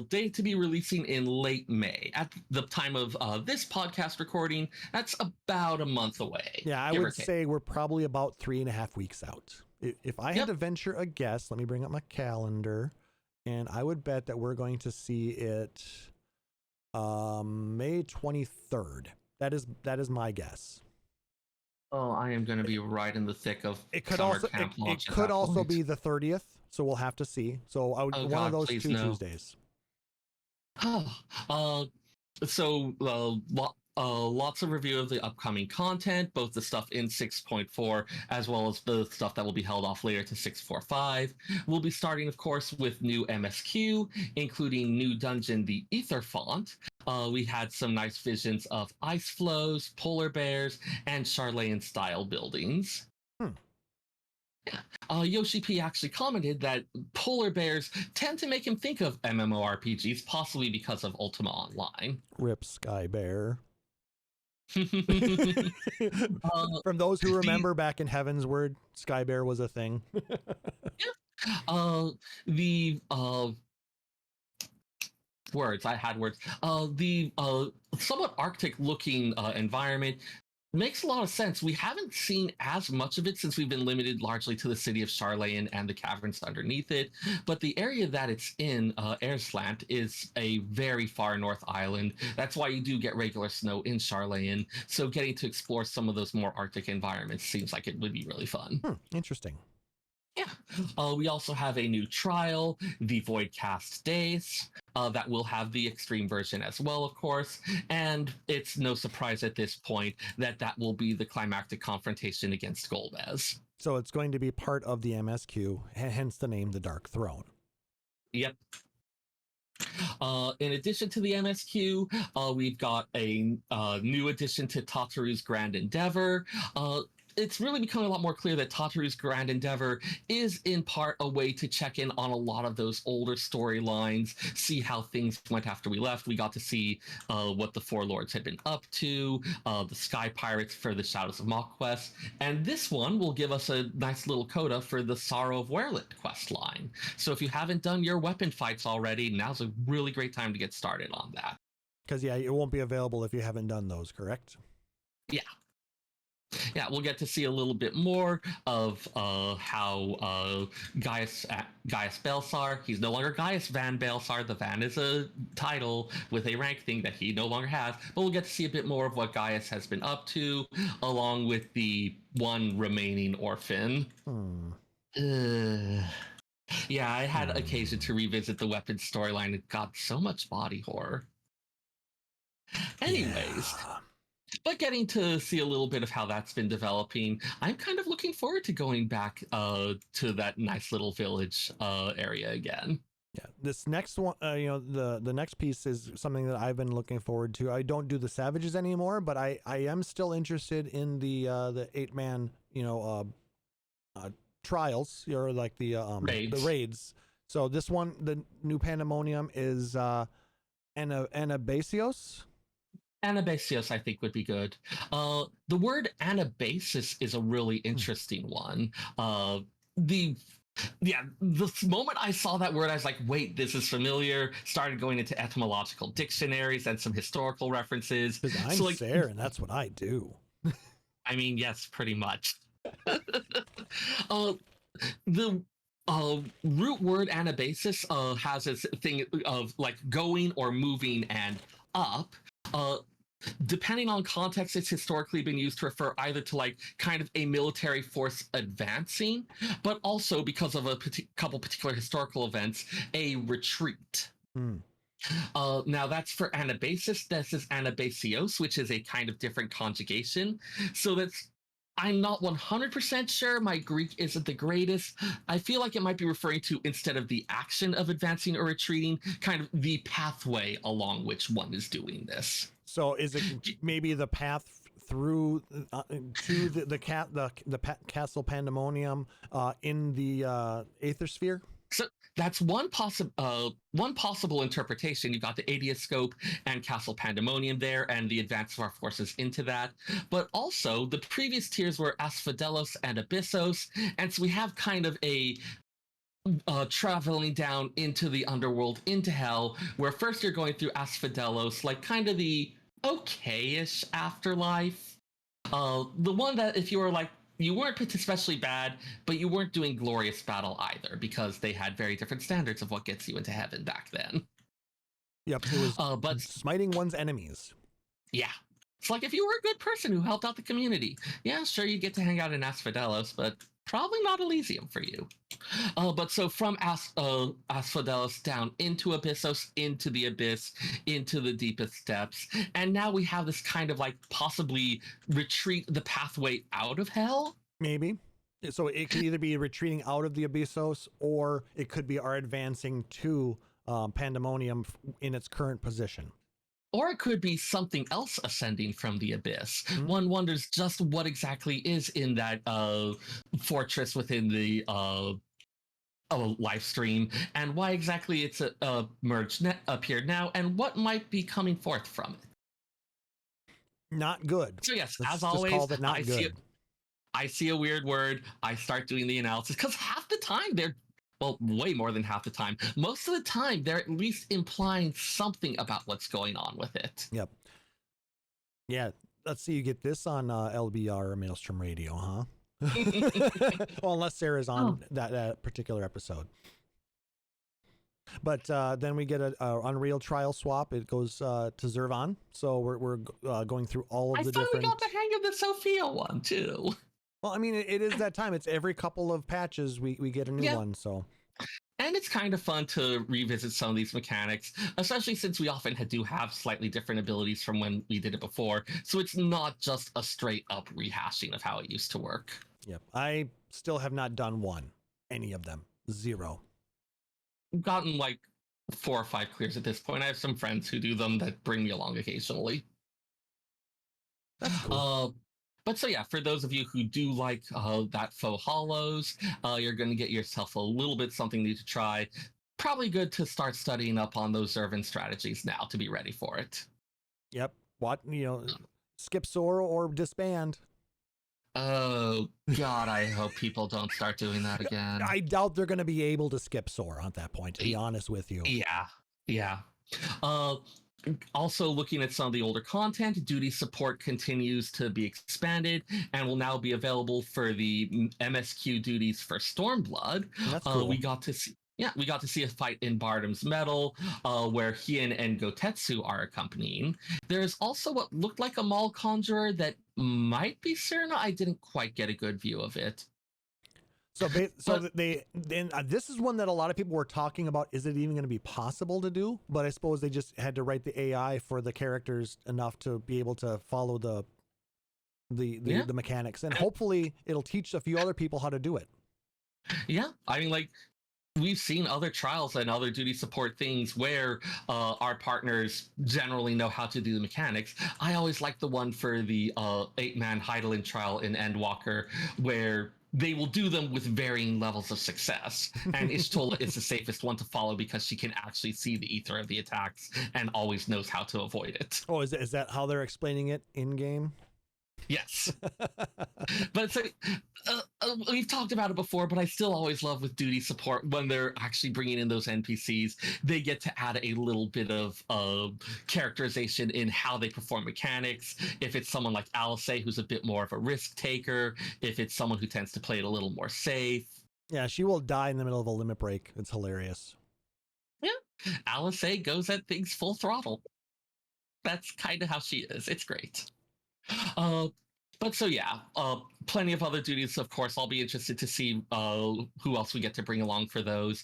[SPEAKER 3] dated to be releasing in late May. At the time of this podcast recording, that's about a month away.
[SPEAKER 2] Yeah, I would say we're probably about 3.5 weeks out. If I had to venture a guess, let me bring up my calendar, and I would bet that we're going to see it May 23rd. That is my guess.
[SPEAKER 3] Oh, I am going to be right in the thick of
[SPEAKER 2] it. Could also be the 30th, so we'll have to see. So one of those two Tuesdays.
[SPEAKER 3] Lots of review of the upcoming content, both the stuff in 6.4 as well as the stuff that will be held off later to 6.45. We'll be starting, of course, with new MSQ, including new dungeon, the Ether Font. We had some nice visions of ice flows, polar bears, and Charlayan-style buildings. Yoshi P actually commented that polar bears tend to make him think of MMORPGs, possibly because of Ultima Online.
[SPEAKER 2] Rip Sky Bear. From those who remember back in Heaven's Word, Sky Bear was a thing.
[SPEAKER 3] The somewhat Arctic looking environment makes a lot of sense. We haven't seen as much of it since we've been limited largely to the city of Charlayan and the caverns underneath it. But the area that it's in, Airslant, is a very far north island. That's why you do get regular snow in Charlayan. So getting to explore some of those more Arctic environments seems like it would be really fun.
[SPEAKER 2] Interesting.
[SPEAKER 3] Yeah. We also have a new trial, the Voidcast Days, that will have the extreme version as well, of course. And it's no surprise at this point that will be the climactic confrontation against Golbez.
[SPEAKER 2] So it's going to be part of the MSQ, hence the name The Dark Throne.
[SPEAKER 3] Yep. In addition to the MSQ, we've got a new addition to Tataru's Grand Endeavor. It's really becoming a lot more clear that Tataru's Grand Endeavor is in part a way to check in on a lot of those older storylines, see how things went after we left. We got to see what the Four Lords had been up to, the Sky Pirates for the Shadows of Mach quest, and this one will give us a nice little coda for the Sorrow of Werlit quest line. So if you haven't done your weapon fights already, now's a really great time to get started on that.
[SPEAKER 2] Because, yeah, it won't be available if you haven't done those, correct?
[SPEAKER 3] Yeah. yeah, we'll get to see a little bit more of how Gaius Belsar, he's no longer Gaius Van Belsar. The Van is a title with a rank thing that he no longer has, but we'll get to see a bit more of what Gaius has been up to, along with the one remaining orphan. Yeah, I had occasion to revisit the weapons storyline. It got so much body horror. Anyways, but getting to see a little bit of how that's been developing, I'm kind of looking forward to going back to that nice little village area again.
[SPEAKER 2] Yeah, this next one, the next piece is something that I've been looking forward to. I don't do the Savages anymore, but I am still interested in the 8-man, trials, or like the raids. So this one, the new Pandemonium is Anabasios.
[SPEAKER 3] Anabasios, I think, would be good. The word anabasis is a really interesting one. The moment I saw that word, I was like, wait, this is familiar. Started going into etymological dictionaries and some historical references.
[SPEAKER 2] Because I'm Seyrr, and that's what I do.
[SPEAKER 3] I mean, yes, pretty much. The root word anabasis has this thing of like going or moving and up. Depending on context, it's historically been used to refer either to like kind of a military force advancing, but also because of a couple particular historical events, a retreat. Now that's for anabasis. This is anabasios, which is a kind of different conjugation. So that's, I'm not 100% sure. My Greek isn't the greatest. I feel like it might be referring to, instead of the action of advancing or retreating, kind of the pathway along which one is doing this.
[SPEAKER 2] So is it maybe the path through to the Castle Pandemonium in the Aether Sphere?
[SPEAKER 3] So that's one possible interpretation. You've got the Adioscope and Castle Pandemonium there, and the advance of our forces into that. But also, the previous tiers were Asphodelos and Abyssos, and so we have kind of a traveling down into the underworld, into hell, where first you're going through Asphodelos, like kind of the okay-ish afterlife. The one that if you were like, you weren't especially bad, but you weren't doing glorious battle either, because they had very different standards of what gets you into heaven back then.
[SPEAKER 2] Yep, it was but smiting one's enemies.
[SPEAKER 3] Yeah. It's like if you were a good person who helped out the community, yeah, sure, you get to hang out in Asphodelos, but probably not Elysium for you. But so from Asphodelos down into Abyssos, into the abyss, into the deepest depths, and now we have this kind of like possibly retreat, the pathway out of hell.
[SPEAKER 2] Maybe. So it could either be retreating out of the Abyssos, or it could be our advancing to Pandemonium in its current position.
[SPEAKER 3] Or it could be something else ascending from the abyss. One wonders just what exactly is in that fortress within the live stream, and why exactly it's appeared now, and what might be coming forth from it.
[SPEAKER 2] Not good.
[SPEAKER 3] So yes,
[SPEAKER 2] Let's
[SPEAKER 3] as always,
[SPEAKER 2] call it not good.
[SPEAKER 3] I see a weird word, I start doing the analysis, because half the time they're, well, way more than half the time, most of the time, they're at least implying something about what's going on with it.
[SPEAKER 2] Yep. Yeah, let's see you get this on LBR or Maelstrom Radio, huh? Well, unless Sarah's on that particular episode. But then we get a Unreal trial swap. It goes to Zervan. So we're going through all of the different... I
[SPEAKER 3] finally got the hang of the Sophia one, too.
[SPEAKER 2] Well, I mean, it is that time. It's every couple of patches we get a new one, so...
[SPEAKER 3] And it's kind of fun to revisit some of these mechanics, especially since we often do have slightly different abilities from when we did it before. So it's not just a straight up rehashing of how it used to work.
[SPEAKER 2] Yep. I still have not done any of them. 0.
[SPEAKER 3] I've gotten like 4 or 5 clears at this point. I have some friends who do them that bring me along occasionally.
[SPEAKER 2] That's cool.
[SPEAKER 3] But so yeah, for those of you who do like that faux hollows, you're going to get yourself a little bit something new to try. Probably good to start studying up on those Zervan strategies now to be ready for it.
[SPEAKER 2] Yep. What, skip Sora or disband.
[SPEAKER 3] Oh God, I hope people don't start doing that again.
[SPEAKER 2] I doubt they're going to be able to skip Sora at that point, to be honest with you.
[SPEAKER 3] Yeah. Also, looking at some of the older content, duty support continues to be expanded and will now be available for the MSQ duties for Stormblood.
[SPEAKER 2] That's cool.
[SPEAKER 3] We got to see. Yeah, we got to see a fight in Bardam's Metal, where Hien and Gotetsu are accompanying. There's also what looked like a Mall Conjurer that might be Serena. I didn't quite get a good view of it.
[SPEAKER 2] So this is one that a lot of people were talking about. Is it even going to be possible to do? But I suppose they just had to write the AI for the characters enough to be able to follow the mechanics, and hopefully it'll teach a few other people how to do it.
[SPEAKER 3] Yeah, I mean, like, we've seen other trials and other duty support things where our partners generally know how to do the mechanics. I always like the one for the 8-man Heidelin trial in Endwalker, where they will do them with varying levels of success. And Ishtola is the safest one to follow because she can actually see the ether of the attacks and always knows how to avoid it.
[SPEAKER 2] Oh, is that how they're explaining it in game?
[SPEAKER 3] Yes. But so, we've talked about it before, but I still always love with duty support when they're actually bringing in those NPCs. They get to add a little bit of characterization in how they perform mechanics. If it's someone like Alice, who's a bit more of a risk taker, if it's someone who tends to play it a little more safe.
[SPEAKER 2] Yeah, she will die in the middle of a limit break. It's hilarious.
[SPEAKER 3] Yeah, Alice goes at things full throttle. That's kind of how she is. It's great. But so yeah, plenty of other duties. Of course, I'll be interested to see who else we get to bring along for those.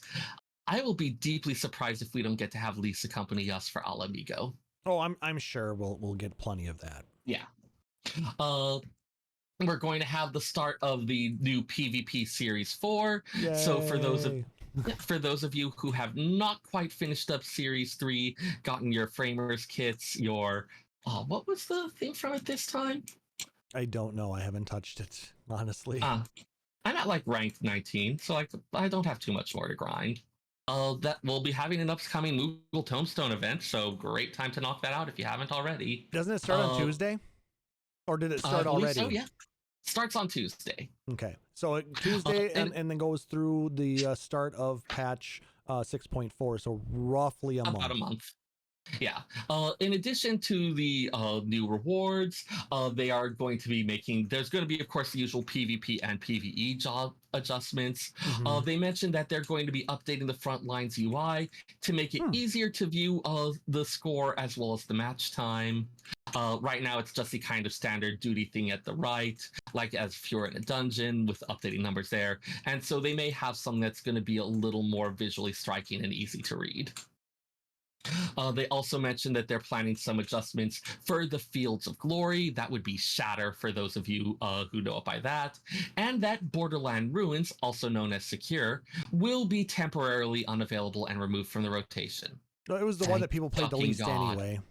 [SPEAKER 3] I will be deeply surprised if we don't get to have Lisa accompany us for Al Amigo.
[SPEAKER 2] Oh, I'm sure we'll get plenty of that.
[SPEAKER 3] Yeah. We're going to have the start of the new PvP Series 4.
[SPEAKER 2] Yay.
[SPEAKER 3] So for those of you who have not quite finished up Series 3, gotten your framers kits, your what was the thing from it this time?
[SPEAKER 2] I don't know. I haven't touched it, honestly.
[SPEAKER 3] I'm at like rank 19, so I don't have too much more to grind. That we'll be having an upcoming Moogle Tombstone event, so great time to knock that out if you haven't already.
[SPEAKER 2] Doesn't it start on Tuesday? Or did it start already?
[SPEAKER 3] So, yeah. Starts on Tuesday.
[SPEAKER 2] Okay. So Tuesday and then goes through the start of patch 6.4, so roughly
[SPEAKER 3] About a month. Yeah. In addition to the new rewards, they are going to be there's going to be, of course, the usual PvP and PvE job adjustments.
[SPEAKER 2] Mm-hmm.
[SPEAKER 3] They mentioned that they're going to be updating the Frontlines UI to make it easier to view the score as well as the match time. Right now, it's just the kind of standard duty thing at the right, like as if you're in a dungeon with updating numbers there. And so they may have something that's going to be a little more visually striking and easy to read. They also mentioned that they're planning some adjustments for the Fields of Glory. That would be Shatter for those of you who know it by that. And that Borderland Ruins, also known as Secure, will be temporarily unavailable and removed from the rotation.
[SPEAKER 2] It was the one that people played the least anyway.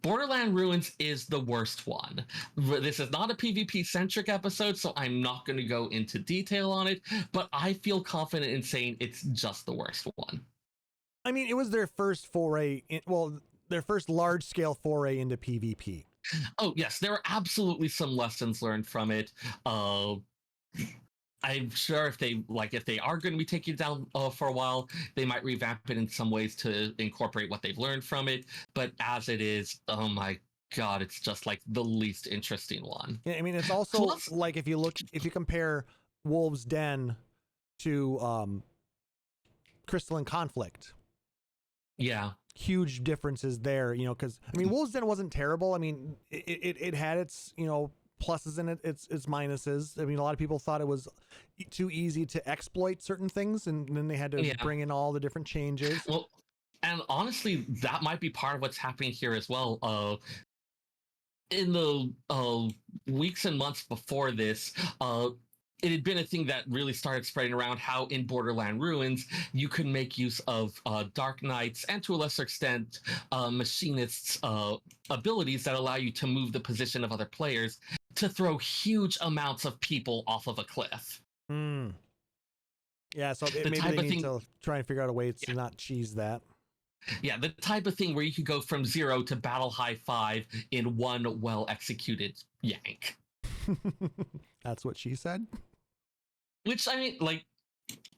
[SPEAKER 3] Borderland Ruins is the worst one. This is not a PvP-centric episode, so I'm not going to go into detail on it, but I feel confident in saying it's just the worst one.
[SPEAKER 2] I mean, it was their first their first large-scale foray into PvP.
[SPEAKER 3] Oh, yes, there are absolutely some lessons learned from it. I'm sure if they are going to be taking it down for a while, they might revamp it in some ways to incorporate what they've learned from it. But as it is, oh my God, it's just like the least interesting one.
[SPEAKER 2] I mean, it's also like if you compare Wolves Den to Crystalline Conflict.
[SPEAKER 3] Yeah.
[SPEAKER 2] Huge differences there, because I mean, Wolves Den wasn't terrible. I mean, it had its, pluses in it, its minuses. I mean, a lot of people thought it was too easy to exploit certain things, and then they had to bring in all the different changes.
[SPEAKER 3] Well, and honestly, that might be part of what's happening here as well. In the weeks and months before this, it had been a thing that really started spreading around how in Borderland Ruins, you can make use of Dark Knights and to a lesser extent, Machinists' abilities that allow you to move the position of other players to throw huge amounts of people off of a cliff.
[SPEAKER 2] Yeah, so maybe they need to try and figure out a way to not cheese that.
[SPEAKER 3] Yeah, the type of thing where you could go from 0 to battle high 5 in one well-executed yank.
[SPEAKER 2] That's what she said?
[SPEAKER 3] Which, I mean, like,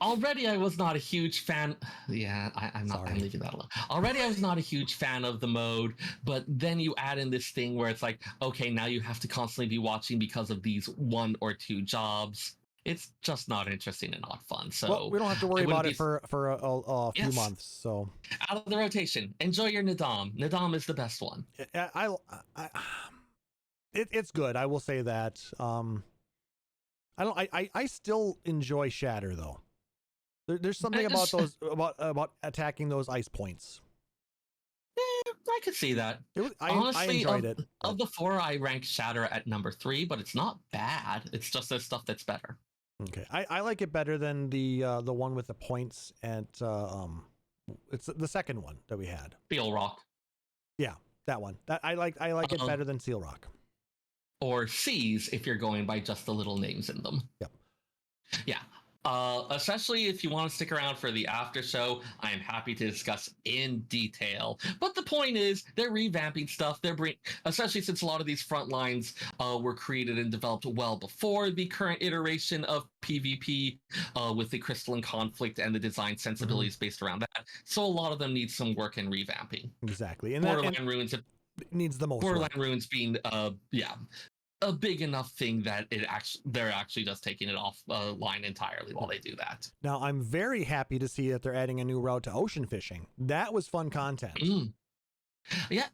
[SPEAKER 3] already I was not a huge fan. Yeah, I'm not. I'm
[SPEAKER 2] Sorry.
[SPEAKER 3] leaving that alone. Already I was not a huge fan of the mode, but then you add in this thing where it's like, okay, now you have to constantly be watching because of these 1 or 2 jobs. It's just not interesting and not fun.
[SPEAKER 2] Well,
[SPEAKER 3] So
[SPEAKER 2] we don't have to
[SPEAKER 3] I
[SPEAKER 2] worry
[SPEAKER 3] wouldn't
[SPEAKER 2] about
[SPEAKER 3] be
[SPEAKER 2] it for a few
[SPEAKER 3] yes,
[SPEAKER 2] months. So
[SPEAKER 3] out of the rotation. Enjoy your Nadam. Nadam is the best one.
[SPEAKER 2] I it's good. I will say that. I don't. I still enjoy Shatter though. There's something about those about attacking those ice points.
[SPEAKER 3] I could see that.
[SPEAKER 2] I
[SPEAKER 3] Honestly,
[SPEAKER 2] enjoyed it.
[SPEAKER 3] Of the 4, I rank Shatter at number 3, but it's not bad. It's just there's stuff that's better.
[SPEAKER 2] Okay, I like it better than the one with the points at it's the second one that we had.
[SPEAKER 3] Steel Rock.
[SPEAKER 2] Yeah, that one. That I like it better than Seal Rock.
[SPEAKER 3] Or C's if you're going by just the little names in them.
[SPEAKER 2] Yep.
[SPEAKER 3] Yeah. Especially if you want to stick around for the after show, I am happy to discuss in detail. But the point is, they're revamping stuff. Especially since a lot of these front lines were created and developed well before the current iteration of PvP, with the crystalline conflict and the design sensibilities based around that. So a lot of them need some work and revamping.
[SPEAKER 2] Exactly, and
[SPEAKER 3] Borderland Ruins
[SPEAKER 2] needs the most.
[SPEAKER 3] Borderland Ruins being a big enough thing that they're actually just taking it off line entirely while they do that.
[SPEAKER 2] Now I'm very happy to see that they're adding a new route to ocean fishing. That was fun content.
[SPEAKER 3] Yeah,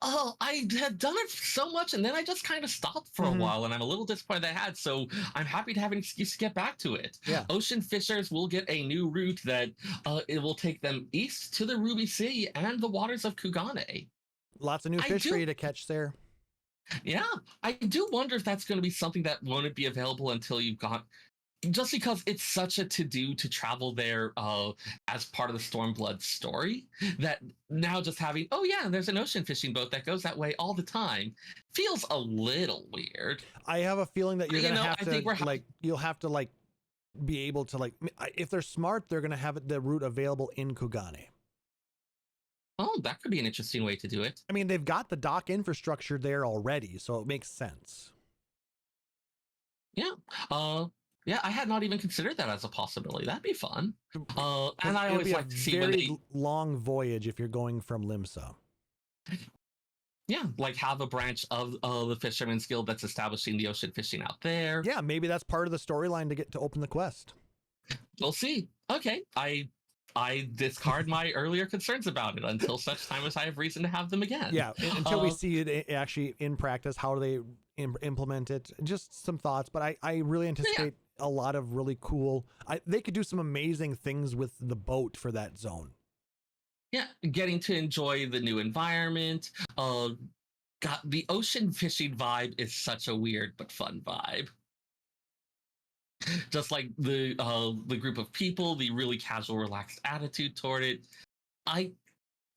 [SPEAKER 3] I had done it so much and then I just kind of stopped for a while, and I'm a little disappointed I had, so I'm happy to have an excuse to get back to it.
[SPEAKER 2] Yeah.
[SPEAKER 3] Ocean fishers will get a new route that it will take them east to the Ruby Sea and the waters of Kugane.
[SPEAKER 2] Lots of new fish for you to catch there.
[SPEAKER 3] Yeah, I do wonder if that's going to be something that won't be available until you've got, just because it's such a to-do to travel there as part of the Stormblood story, that now just having, oh yeah, there's an ocean fishing boat that goes that way all the time, feels a little weird.
[SPEAKER 2] I have a feeling that you're going to have to, you'll have to, be able to, if they're smart, they're going to have the route available in Kugane.
[SPEAKER 3] Oh, that could be an interesting way to do it.
[SPEAKER 2] I mean, they've got the dock infrastructure there already, so it makes sense.
[SPEAKER 3] Yeah. Yeah, I had not even considered that as a possibility. That'd be fun. And I always like to see when they
[SPEAKER 2] long voyage if you're going from Limsa.
[SPEAKER 3] Yeah, like have a branch of the Fisherman's Guild that's establishing the ocean fishing out there.
[SPEAKER 2] Yeah, maybe that's part of the storyline to get to open the quest.
[SPEAKER 3] We'll see. Okay, I discard my earlier concerns about it until such time as I have reason to have them again.
[SPEAKER 2] Yeah, until we see it actually in practice, how do they implement it? Just some thoughts, but I really anticipate a lot of really cool. They could do some amazing things with the boat for that zone.
[SPEAKER 3] Yeah, getting to enjoy the new environment. God, the ocean fishing vibe is such a weird but fun vibe. Just like the group of people, the really casual, relaxed attitude toward it.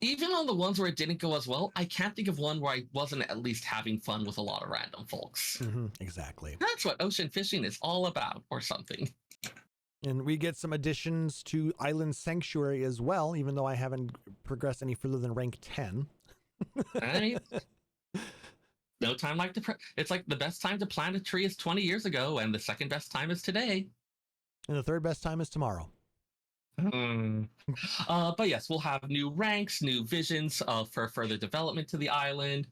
[SPEAKER 3] Even on the ones where it didn't go as well, I can't think of one where I wasn't at least having fun with a lot of random folks.
[SPEAKER 2] Exactly.
[SPEAKER 3] That's what ocean fishing is all about, or something.
[SPEAKER 2] And we get some additions to Island Sanctuary as well, even though I haven't progressed any further than rank 10.
[SPEAKER 3] I mean, no time like it's like the best time to plant a tree is 20 years ago, and the second best time is today.
[SPEAKER 2] And the third best time is tomorrow.
[SPEAKER 3] But yes, we'll have new ranks, new visions for further development to the island.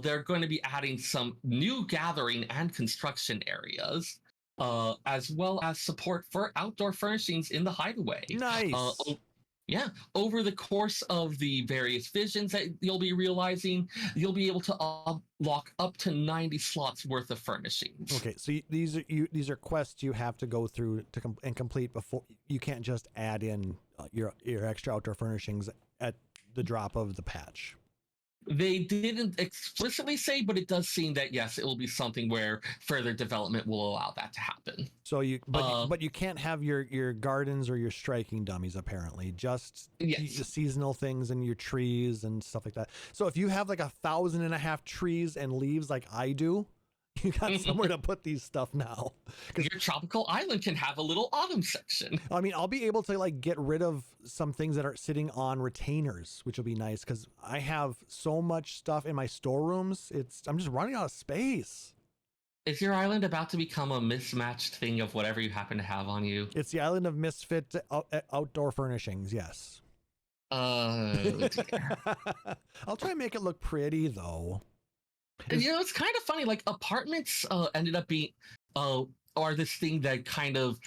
[SPEAKER 3] They're going to be adding some new gathering and construction areas, as well as support for outdoor furnishings in the hideaway.
[SPEAKER 2] Nice.
[SPEAKER 3] Yeah, over the course of the various visions that you'll be realizing, you'll be able to unlock up to 90 slots worth of furnishings.
[SPEAKER 2] Okay, so these are quests you have to go through and complete before. You can't just add in your extra outdoor furnishings at the drop of the patch.
[SPEAKER 3] They didn't explicitly say, but it does seem that yes, it will be something where further development will allow that to happen.
[SPEAKER 2] So but you can't have your gardens or your striking dummies, apparently. Just the seasonal things and your trees and stuff like that. So if you have like 1,500 trees and leaves like I do, you got somewhere to put these stuff now.
[SPEAKER 3] Your tropical island can have a little autumn section.
[SPEAKER 2] I mean, I'll be able to get rid of some things that are sitting on retainers, which will be nice because I have so much stuff in my storerooms. I'm just running out of space.
[SPEAKER 3] Is your island about to become a mismatched thing of whatever you happen to have on you?
[SPEAKER 2] It's the island of misfit outdoor furnishings. Yes.
[SPEAKER 3] Dear.
[SPEAKER 2] I'll try and make it look pretty though.
[SPEAKER 3] It's kind of funny. Like apartments ended up being are this thing that kind of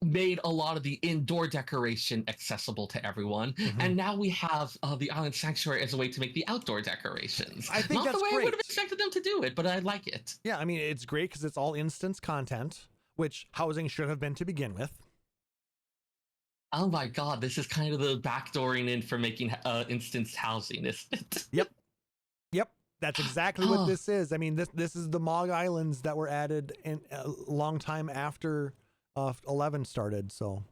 [SPEAKER 3] made a lot of the indoor decoration accessible to everyone, and now we have the island sanctuary as a way to make the outdoor decorations.
[SPEAKER 2] I think
[SPEAKER 3] not
[SPEAKER 2] that's
[SPEAKER 3] the way
[SPEAKER 2] great.
[SPEAKER 3] I would have expected them to do it, but I like it.
[SPEAKER 2] Yeah, I mean it's great because it's all instance content, which housing should have been to begin with.
[SPEAKER 3] Oh my god, this is kind of the backdooring in for making instanced housing, isn't it?
[SPEAKER 2] Yep. That's exactly what this is. I mean, this is the Mog Islands that were added in a long time after 11 started. So,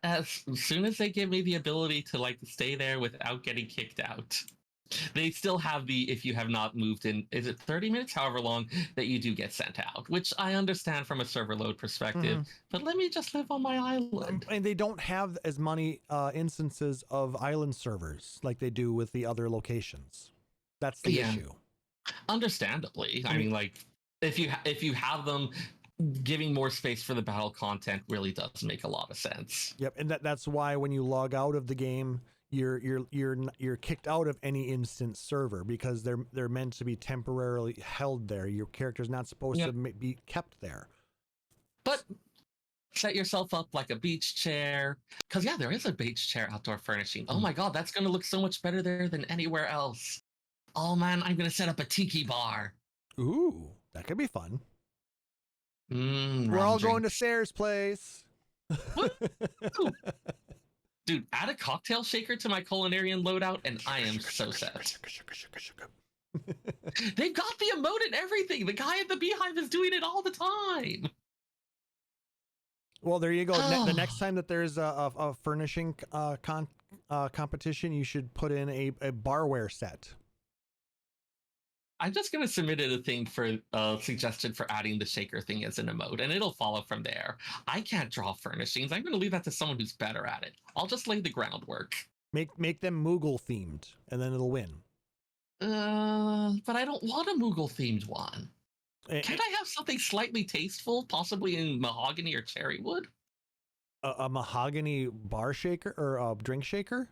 [SPEAKER 3] as soon as they give me the ability to like stay there without getting kicked out, they still have the if you have not moved in, is it 30 minutes, however long that you do get sent out, which I understand from a server load perspective. But let me just live on my island.
[SPEAKER 2] And they don't have as many instances of island servers like they do with the other locations. That's the issue.
[SPEAKER 3] Understandably, I mean, like if you have them, giving more space for the battle content really does make a lot of sense.
[SPEAKER 2] Yep, and that's why when you log out of the game, you're kicked out of any instance server because they're meant to be temporarily held there. Your character's not supposed to be kept there.
[SPEAKER 3] But set yourself up like a beach chair, because there is a beach chair outdoor furnishing. Oh my god, that's going to look so much better there than anywhere else. Oh man, I'm going to set up a tiki bar.
[SPEAKER 2] Ooh, that could be fun.
[SPEAKER 3] We're
[SPEAKER 2] all going to Seyrr's place.
[SPEAKER 3] Dude, add a cocktail shaker to my culinarian loadout and I am so set. They've got the emote and everything. The guy at the Beehive is doing it all the time.
[SPEAKER 2] Well, there you go. The next time that there's a furnishing competition, you should put in a barware set.
[SPEAKER 3] I'm just going to submit it a thing for suggested for adding the shaker thing as an emote, and it'll follow from there. I can't draw furnishings. I'm going to leave that to someone who's better at it. I'll just lay the groundwork.
[SPEAKER 2] Make them Moogle themed, and then it'll win.
[SPEAKER 3] But I don't want a Moogle themed one. Can't I have something slightly tasteful, possibly in mahogany or cherry wood?
[SPEAKER 2] A mahogany bar shaker or a drink shaker?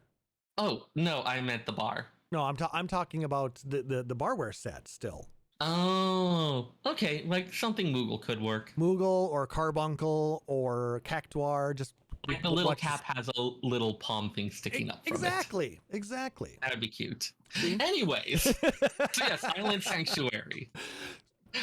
[SPEAKER 3] Oh no, I meant the bar.
[SPEAKER 2] No, I'm talking about the barware set still.
[SPEAKER 3] Oh, okay. Like something Moogle could work.
[SPEAKER 2] Moogle or Carbuncle or Cactuar, just
[SPEAKER 3] like the little cap has a little palm thing sticking up from
[SPEAKER 2] Exactly.
[SPEAKER 3] That'd be cute. Anyways, so yes, Island Sanctuary.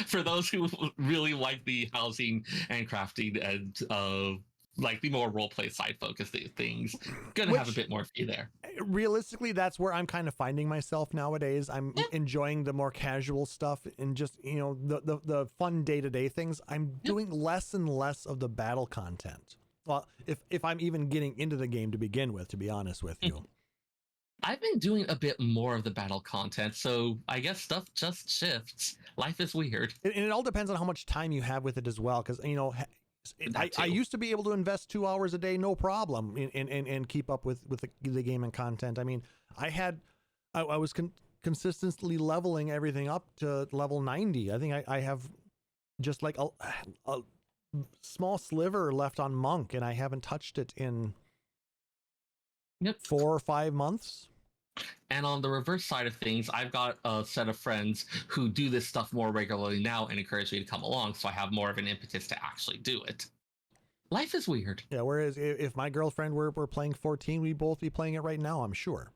[SPEAKER 3] For those who really like the housing and crafting and like the more roleplay side focused things, gonna have a bit more for you there.
[SPEAKER 2] Realistically, that's where I'm kind of finding myself nowadays. I'm enjoying the more casual stuff and just the fun day-to-day things. I'm doing less and less of the battle content. Well, if I'm even getting into the game to begin with, to be honest with you.
[SPEAKER 3] I've been doing a bit more of the battle content, so I guess stuff just shifts. Life is weird.
[SPEAKER 2] And it all depends on how much time you have with it as well, because I used to be able to invest 2 hours a day, no problem, and keep up with the game and content. I mean, I was consistently leveling everything up to level 90. I think I have just like a small sliver left on Monk, and I haven't touched it in 4 or 5 months.
[SPEAKER 3] And on the reverse side of things, I've got a set of friends who do this stuff more regularly now and encourage me to come along, so I have more of an impetus to actually do it. Life is weird.
[SPEAKER 2] Yeah, whereas if my girlfriend were playing 14, we'd both be playing it right now, I'm sure.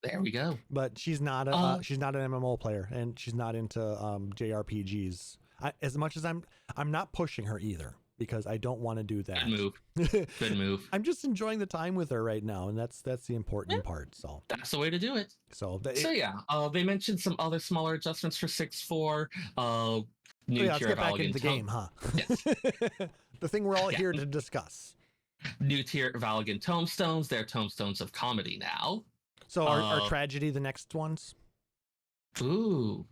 [SPEAKER 3] There we go.
[SPEAKER 2] But she's not an MMO player, and she's not into JRPGs. As much as I'm not pushing her either, because I don't want to do that.
[SPEAKER 3] Good move.
[SPEAKER 2] I'm just enjoying the time with her right now, and that's the important part. So
[SPEAKER 3] that's the way to do it. They mentioned some other smaller adjustments for 6.4.
[SPEAKER 2] Let's get back into the game, huh?
[SPEAKER 3] Yes.
[SPEAKER 2] The thing we're all here to discuss.
[SPEAKER 3] New tier Valigan tombstones. They're tombstones of comedy now.
[SPEAKER 2] So are tragedy the next ones?
[SPEAKER 3] Ooh.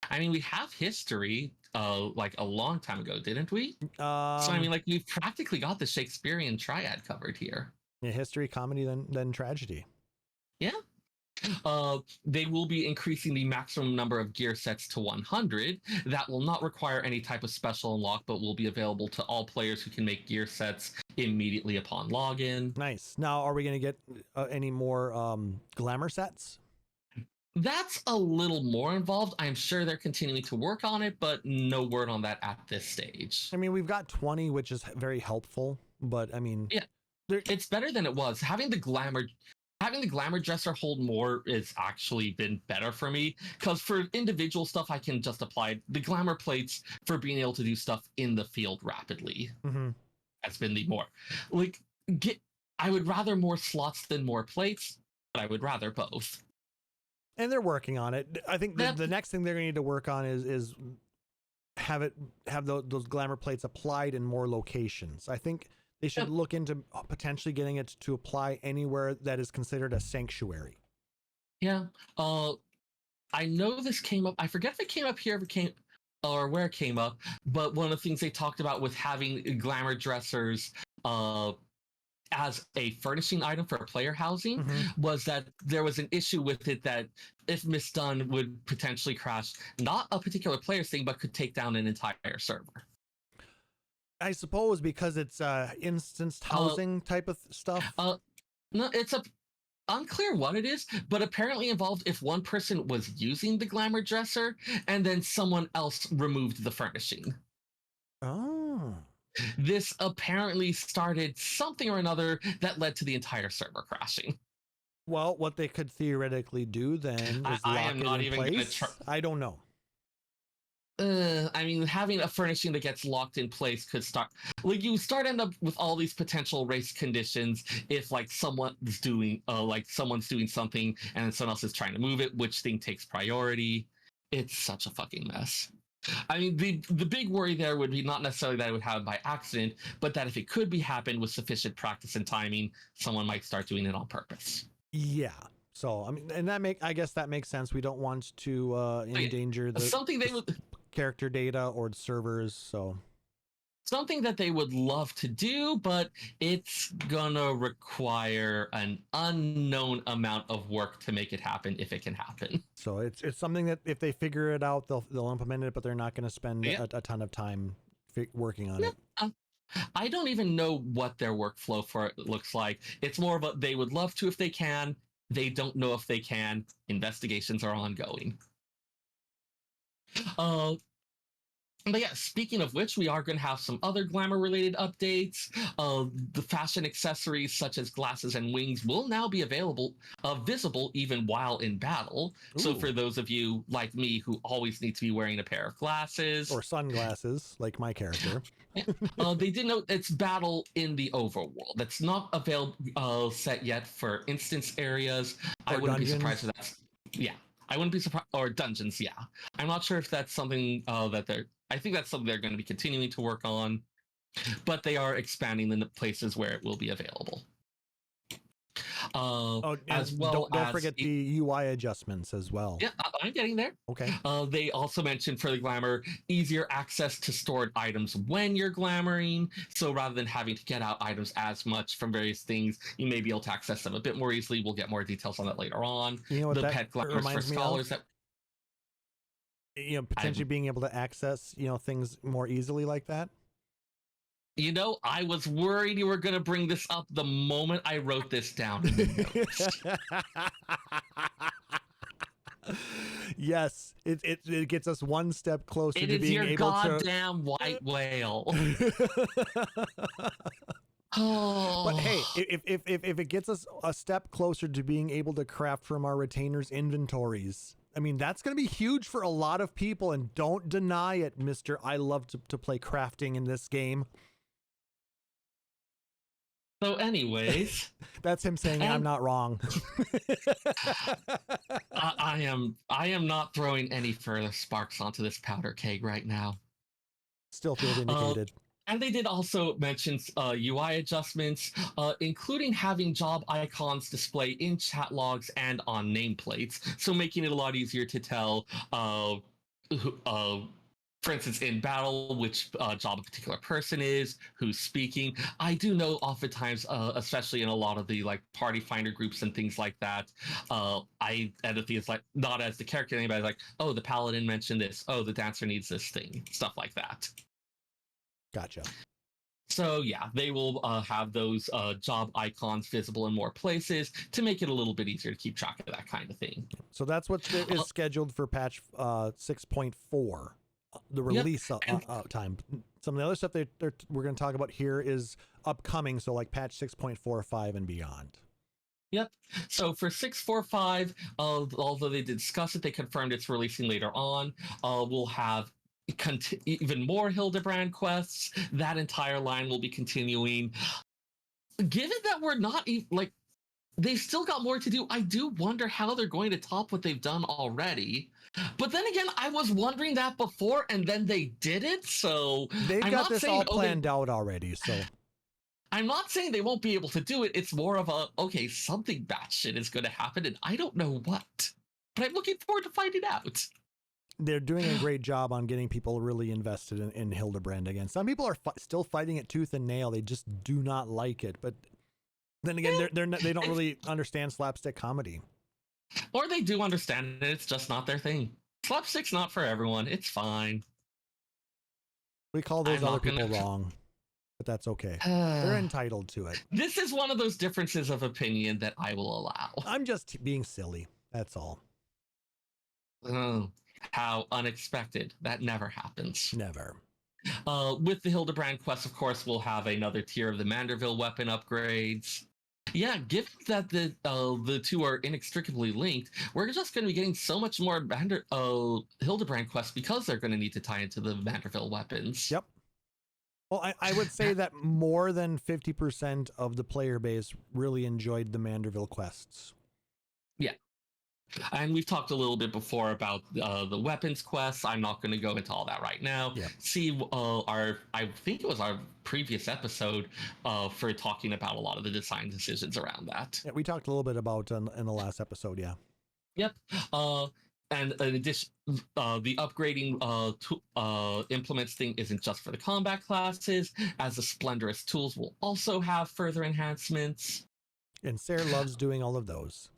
[SPEAKER 3] I mean, we have history like a long time ago, didn't we? So I mean, like we've practically got the Shakespearean triad covered here.
[SPEAKER 2] Yeah, history, comedy, then tragedy.
[SPEAKER 3] Yeah. They will be increasing the maximum number of gear sets to 100. That will not require any type of special unlock, but will be available to all players who can make gear sets immediately upon login.
[SPEAKER 2] Nice. Now, are we going to get any more glamour sets?
[SPEAKER 3] That's a little more involved. I'm sure they're continuing to work on it, but no word on that at this stage.
[SPEAKER 2] I mean, we've got 20, which is very helpful, but I mean,
[SPEAKER 3] yeah, it's better than it was. Having the glamour dresser hold more has actually been better for me, because for individual stuff I can just apply the glamour plates for being able to do stuff in the field rapidly. That's been the more I would rather more slots than more plates, but I would rather both.
[SPEAKER 2] And they're working on it. I think the next thing they're going to need to work on is have those glamour plates applied in more locations. I think they should look into potentially getting it to apply anywhere that is considered a sanctuary.
[SPEAKER 3] Yeah. I know this came up. I forget if it came up here or where it came up, but one of the things they talked about with having glamour dressers as a furnishing item for player housing was that there was an issue with it that if misdone would potentially crash not a particular player's thing, but could take down an entire server.
[SPEAKER 2] I suppose because it's instanced housing type of stuff.
[SPEAKER 3] No, it's unclear what it is, but apparently involved if one person was using the glamour dresser and then someone else removed the furnishing.
[SPEAKER 2] Oh.
[SPEAKER 3] This apparently started something or another that led to the entire server crashing.
[SPEAKER 2] Well, what they could theoretically do then is lock it in place. I don't know.
[SPEAKER 3] I mean, having a furnishing that gets locked in place could start end up with all these potential race conditions if someone's doing something and someone else is trying to move it, which thing takes priority. It's such a fucking mess. I mean, the big worry there would be not necessarily that it would happen by accident, but that if it could be happen with sufficient practice and timing, someone might start doing it on purpose.
[SPEAKER 2] Yeah. So, I mean, and I guess that makes sense. We don't want to endanger the character data or servers. So
[SPEAKER 3] something that they would love to do, but it's gonna require an unknown amount of work to make it happen if it can happen.
[SPEAKER 2] So it's something that if they figure it out, they'll implement it, but they're not going to spend a ton of time working on it.
[SPEAKER 3] I don't even know what their workflow for it looks like. It's more of a they would love to if they can. They don't know if they can. Investigations are ongoing. But yeah, speaking of which, we are going to have some other glamour-related updates. The fashion accessories such as glasses and wings will now be visible even while in battle. Ooh. So for those of you like me who always need to be wearing a pair of glasses.
[SPEAKER 2] Or sunglasses, like my character.
[SPEAKER 3] They did note it's battle in the overworld. That's not available set yet for instance areas.
[SPEAKER 2] Or
[SPEAKER 3] I wouldn't
[SPEAKER 2] dungeons.
[SPEAKER 3] be surprised if that's... Yeah. I wouldn't be surprised, or dungeons, yeah. I'm not sure if that's something I think that's something they're going to be continuing to work on, but they are expanding the places where it will be available. As well,
[SPEAKER 2] don't forget the UI adjustments as well.
[SPEAKER 3] Yeah, I'm getting there.
[SPEAKER 2] Okay.
[SPEAKER 3] They also mentioned for the glamour, easier access to stored items when you're glamoring. So rather than having to get out items as much from various things, you may be able to access them a bit more easily. We'll get more details on that later on.
[SPEAKER 2] You know what
[SPEAKER 3] the pet glamours for scholars that
[SPEAKER 2] potentially being able to access things more easily like that.
[SPEAKER 3] I was worried you were going to bring this up the moment I wrote this down in the notes.
[SPEAKER 2] Yes, it gets us one step closer to being able to...
[SPEAKER 3] It is your goddamn white whale.
[SPEAKER 2] But hey, if it gets us a step closer to being able to craft from our retainers' inventories, I mean, that's going to be huge for a lot of people, and don't deny it, Mr. I love to play crafting in this game.
[SPEAKER 3] So anyways,
[SPEAKER 2] that's him saying I'm not wrong.
[SPEAKER 3] I am not throwing any further sparks onto this powder keg right now.
[SPEAKER 2] Still feels indicated.
[SPEAKER 3] And they did also mention UI adjustments, including having job icons display in chat logs and on nameplates, so making it a lot easier to tell for instance, in battle, which job a particular person is, who's speaking. I do know oftentimes, especially in a lot of the like party finder groups and things like that, I end up being like not as the character, anybody like, oh, the paladin mentioned this, oh, the dancer needs this thing, stuff like that.
[SPEAKER 2] Gotcha.
[SPEAKER 3] So yeah, they will have those job icons visible in more places to make it a little bit easier to keep track of that kind of thing.
[SPEAKER 2] So that's what is scheduled for patch 6.4, the release time. Some of the other stuff we're going to talk about here is upcoming, so like patch 6.45 and beyond.
[SPEAKER 3] Yep. So for 6.45, although they did discuss it, they confirmed it's releasing later on. We'll have even more Hildebrand quests. That entire line will be continuing. Given that we're not like, they've still got more to do, I do wonder how they're going to top what they've done already. But then again, I was wondering that before, and then they did it. So
[SPEAKER 2] they've got this all planned out already. So
[SPEAKER 3] I'm not saying they won't be able to do it. It's more of a, okay, something batshit is going to happen, and I don't know what. But I'm looking forward to finding out.
[SPEAKER 2] They're doing a great job on getting people really invested in Hildebrand again. Some people are still fighting it tooth and nail. They just do not like it. But then again, they don't really understand slapstick comedy.
[SPEAKER 3] Or they do understand it. It's just not their thing. Slapstick's not for everyone. It's fine.
[SPEAKER 2] We call those other people wrong, but that's okay. They're entitled to it.
[SPEAKER 3] This is one of those differences of opinion that I will allow.
[SPEAKER 2] I'm just being silly. That's all.
[SPEAKER 3] Oh, how unexpected. That never happens.
[SPEAKER 2] Never.
[SPEAKER 3] With the Hildebrand quest, of course, we'll have another tier of the Manderville weapon upgrades. Yeah, given that the two are inextricably linked, we're just going to be getting so much more Hildebrand quests because they're going to need to tie into the Manderville weapons.
[SPEAKER 2] Yep. Well, I would say that more than 50% of the player base really enjoyed the Manderville quests.
[SPEAKER 3] Yeah. And we've talked a little bit before about the weapons quests. I'm not going to go into all that right now.
[SPEAKER 2] Yeah.
[SPEAKER 3] See I think it was our previous episode for talking about a lot of the design decisions around that.
[SPEAKER 2] Yeah, we talked a little bit about in the last episode. Yeah.
[SPEAKER 3] Yep. And in addition, the upgrading implements thing isn't just for the combat classes, as the Splendorous tools will also have further enhancements.
[SPEAKER 2] And Seyrr loves doing all of those.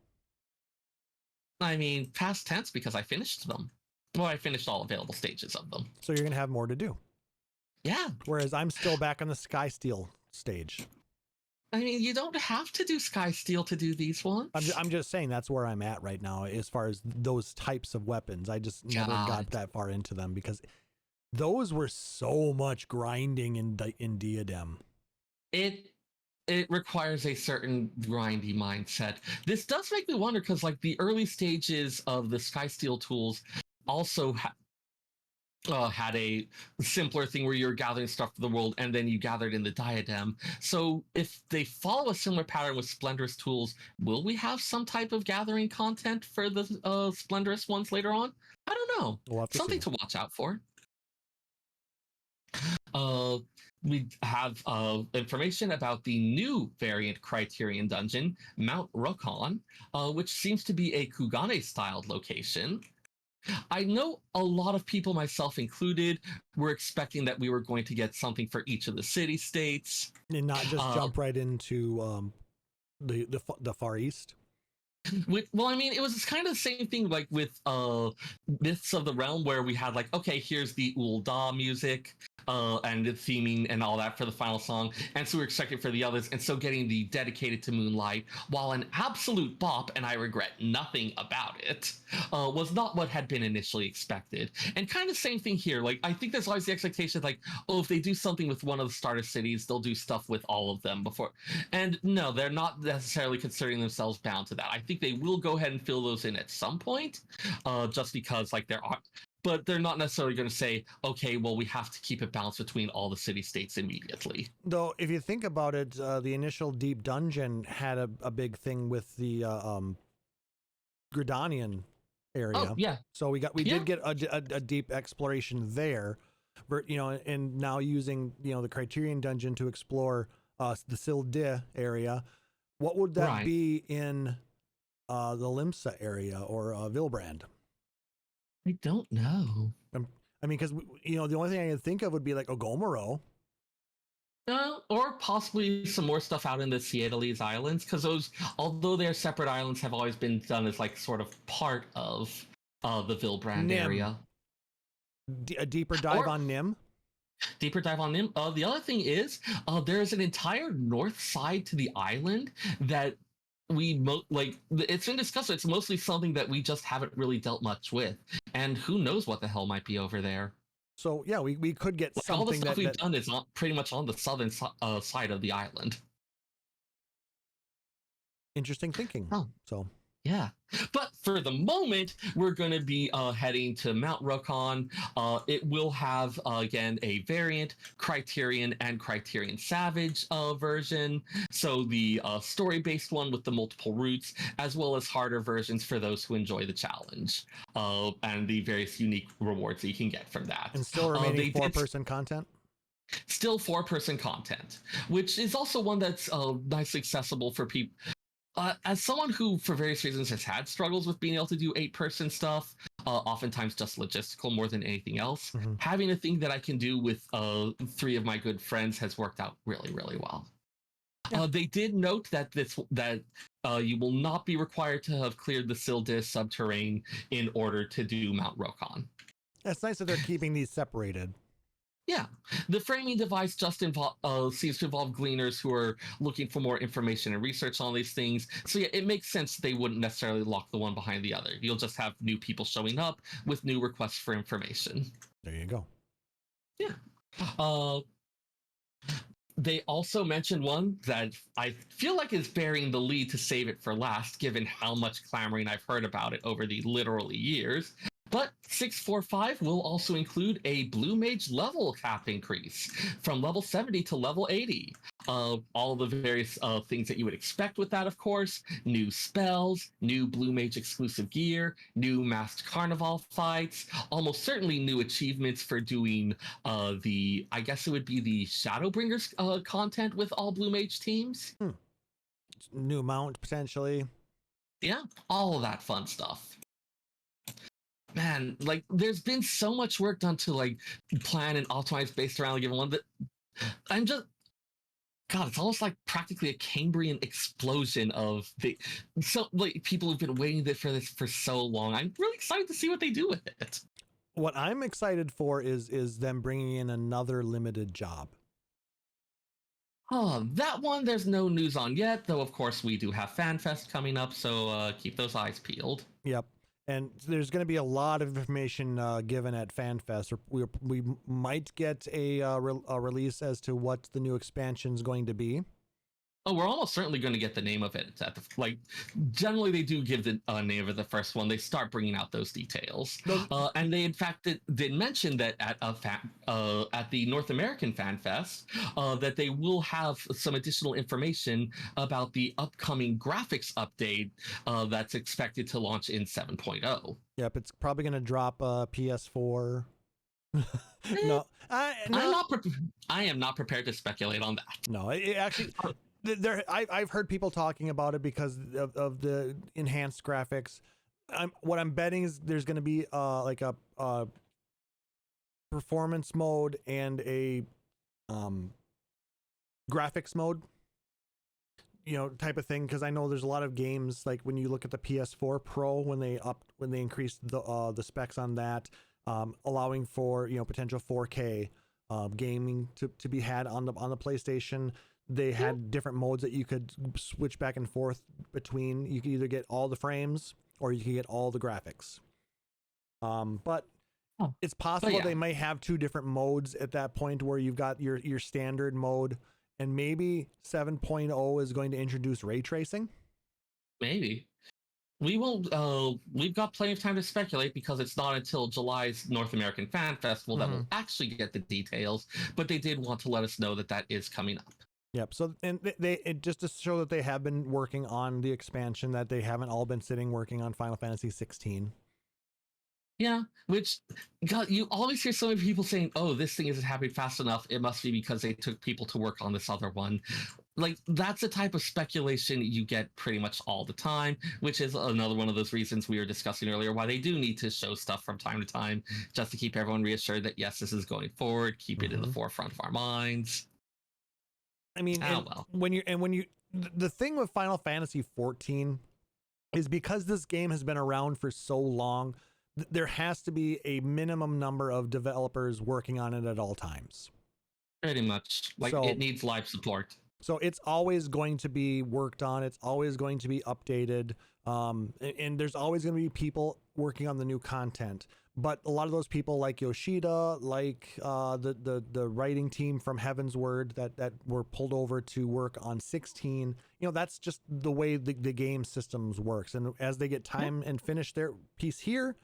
[SPEAKER 3] I mean, past tense because I finished them. Well, I finished all available stages of them.
[SPEAKER 2] So you're going to have more to do.
[SPEAKER 3] Yeah.
[SPEAKER 2] Whereas I'm still back on the Skysteel stage.
[SPEAKER 3] I mean, you don't have to do Skysteel to do these ones.
[SPEAKER 2] I'm just saying that's where I'm at right now as far as those types of weapons. I just never got that far into them because those were so much grinding in Diadem.
[SPEAKER 3] It requires a certain grindy mindset. This does make me wonder because, like, the early stages of the Skysteel tools also had a simpler thing where you're gathering stuff for the world and then you gathered in the diadem. So if they follow a similar pattern with Splendorous tools, will we have some type of gathering content for the Splendorous ones later on? I don't know.
[SPEAKER 2] We'll
[SPEAKER 3] Something to watch out for. We have information about the new variant Criterion dungeon, Mount Rokon, which seems to be a Kugane-styled location. I know a lot of people, myself included, were expecting that we were going to get something for each of the city-states.
[SPEAKER 2] And not just jump right into the Far East.
[SPEAKER 3] Well, I mean, it was kind of the same thing like with Myths of the Realm, where we had like, okay, here's the Ul'dah music and the theming and all that for the final song, and so we're expecting for the others, and so getting the Dedicated to Moonlight, while an absolute bop, and I regret nothing about it, was not what had been initially expected. And kind of same thing here. Like, I think there's always the expectation like, oh, if they do something with one of the starter cities, they'll do stuff with all of them before. And no, they're not necessarily considering themselves bound to that. I think they will go ahead and fill those in at some point, just because like there are, but they're not necessarily going to say, okay, well, we have to keep it balanced between all the city-states immediately.
[SPEAKER 2] Though, if you think about it, the initial Deep Dungeon had a big thing with the Gridanian area.
[SPEAKER 3] Oh, yeah.
[SPEAKER 2] So we did get a deep exploration there, but, you know, and now using, you know, the Criterion Dungeon to explore the Sil'Di area. What would that be in the Limsa area or Vilbrand?
[SPEAKER 3] I don't know.
[SPEAKER 2] I mean, because the only thing I can think of would be like Ogomoro.
[SPEAKER 3] Or possibly some more stuff out in the Seatalese Islands, because those, although they're separate islands, have always been done as like sort of part of the Vilbrand
[SPEAKER 2] Nim.
[SPEAKER 3] area.
[SPEAKER 2] A deeper dive on Nim.
[SPEAKER 3] Deeper dive on Nim. The other thing is, there's an entire north side to the island that it's been discussed. It's mostly something that we just haven't really dealt much with, and who knows what the hell might be over there.
[SPEAKER 2] So yeah, we could get something.
[SPEAKER 3] All the stuff we've done is pretty much on the southern side of the island.
[SPEAKER 2] Interesting thinking.
[SPEAKER 3] Oh.
[SPEAKER 2] So
[SPEAKER 3] yeah, but for the moment, we're going to be heading to Mount Rokon. It will have, again, a variant, Criterion and Criterion Savage version. So the story-based one with the multiple routes, as well as harder versions for those who enjoy the challenge, and the various unique rewards that you can get from that.
[SPEAKER 2] And still remaining 4-person content?
[SPEAKER 3] Still 4-person content, which is also one that's nicely accessible for people. As someone who, for various reasons, has had struggles with being able to do 8-person stuff, oftentimes just logistical more than anything else, having a thing that I can do with 3 of my good friends has worked out really, really well. Yeah. They did note that you will not be required to have cleared the Sildis subterrane in order to do Mount Rokon.
[SPEAKER 2] It's nice that they're keeping these separated.
[SPEAKER 3] Yeah, the framing device just seems to involve gleaners who are looking for more information and research on these things. So yeah, it makes sense they wouldn't necessarily lock the one behind the other. You'll just have new people showing up with new requests for information.
[SPEAKER 2] There you go.
[SPEAKER 3] Yeah. They also mentioned one that I feel like is bearing the lead to save it for last, given how much clamoring I've heard about it over the literally years. But 645 will also include a Blue Mage level cap increase from level 70 to level 80. All the various things that you would expect with that, of course. New spells, new Blue Mage exclusive gear, new masked carnival fights, almost certainly new achievements for doing I guess it would be the Shadowbringers content with all Blue Mage teams.
[SPEAKER 2] New mount, potentially.
[SPEAKER 3] Yeah, all of that fun stuff. Man, like there's been so much work done to like plan and optimize based around a given one that I'm just it's almost like practically a Cambrian explosion of people who've been waiting for this for so long. I'm really excited to see what they do with it.
[SPEAKER 2] What I'm excited for is them bringing in another limited job.
[SPEAKER 3] That one there's no news on yet, though of course we do have FanFest coming up, so keep those eyes peeled.
[SPEAKER 2] Yep. And there's going to be a lot of information given at FanFest. We might get a release as to what the new expansion is going to be.
[SPEAKER 3] Oh, we're almost certainly going to get the name of it. Generally, they do give the name of the first one. They start bringing out those details. And they, in fact, did mention that at the North American Fan Fest, that they will have some additional information about the upcoming graphics update that's expected to launch in 7.0.
[SPEAKER 2] Yep, it's probably going to drop PS4. No,
[SPEAKER 3] I am not prepared to speculate on that.
[SPEAKER 2] No, it actually... I've heard people talking about it because of the enhanced graphics. What I'm betting is there's going to be like a performance mode and a graphics mode, type of thing. Because I know there's a lot of games, like when you look at the PS4 Pro, when they increased the specs on that, allowing for potential 4K gaming to be had on the PlayStation. They had different modes that you could switch back and forth between. You could either get all the frames or you could get all the graphics. But it's possible they might have 2 different modes at that point, where you've got your standard mode, and maybe 7.0 is going to introduce ray tracing.
[SPEAKER 3] Maybe. We will. We've got plenty of time to speculate, because it's not until July's North American Fan Festival that we'll actually get the details. But they did want to let us know that is coming up.
[SPEAKER 2] Yep. So, and they just to show that they have been working on the expansion, that they haven't all been sitting working on Final Fantasy XVI.
[SPEAKER 3] Yeah, which, God, you always hear so many people saying, "Oh, this thing isn't happening fast enough. It must be because they took people to work on this other one." like that's the type of speculation you get pretty much all the time, which is another one of those reasons we were discussing earlier why they do need to show stuff from time to time just to keep everyone reassured that yes, this is going forward, keep it in the forefront of our minds.
[SPEAKER 2] I mean,
[SPEAKER 3] well,
[SPEAKER 2] the thing with Final Fantasy XIV is because this game has been around for so long, there has to be a minimum number of developers working on it at all times.
[SPEAKER 3] Pretty much, like
[SPEAKER 2] So,
[SPEAKER 3] it needs live support.
[SPEAKER 2] So it's always going to be worked on. It's always going to be updated. And there's always going to be people working on the new content. But a lot of those people, like Yoshida, like the writing team from Heaven's Word that were pulled over to work on 16, that's just the way the game systems works. And as they get time and finish their piece here,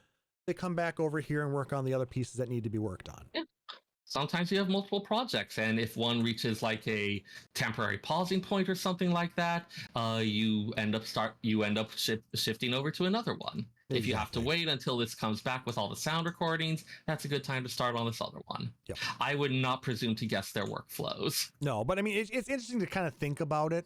[SPEAKER 2] they come back over here and work on the other pieces that need to be worked on.
[SPEAKER 3] Yeah. Sometimes you have multiple projects, and if one reaches like a temporary pausing point or something like that, you end up shifting over to another one. Exactly. If you have to wait until this comes back with all the sound recordings, that's a good time to start on this other one.
[SPEAKER 2] Yep.
[SPEAKER 3] I would not presume to guess their workflows.
[SPEAKER 2] No, but I mean, it's interesting to kind of think about it.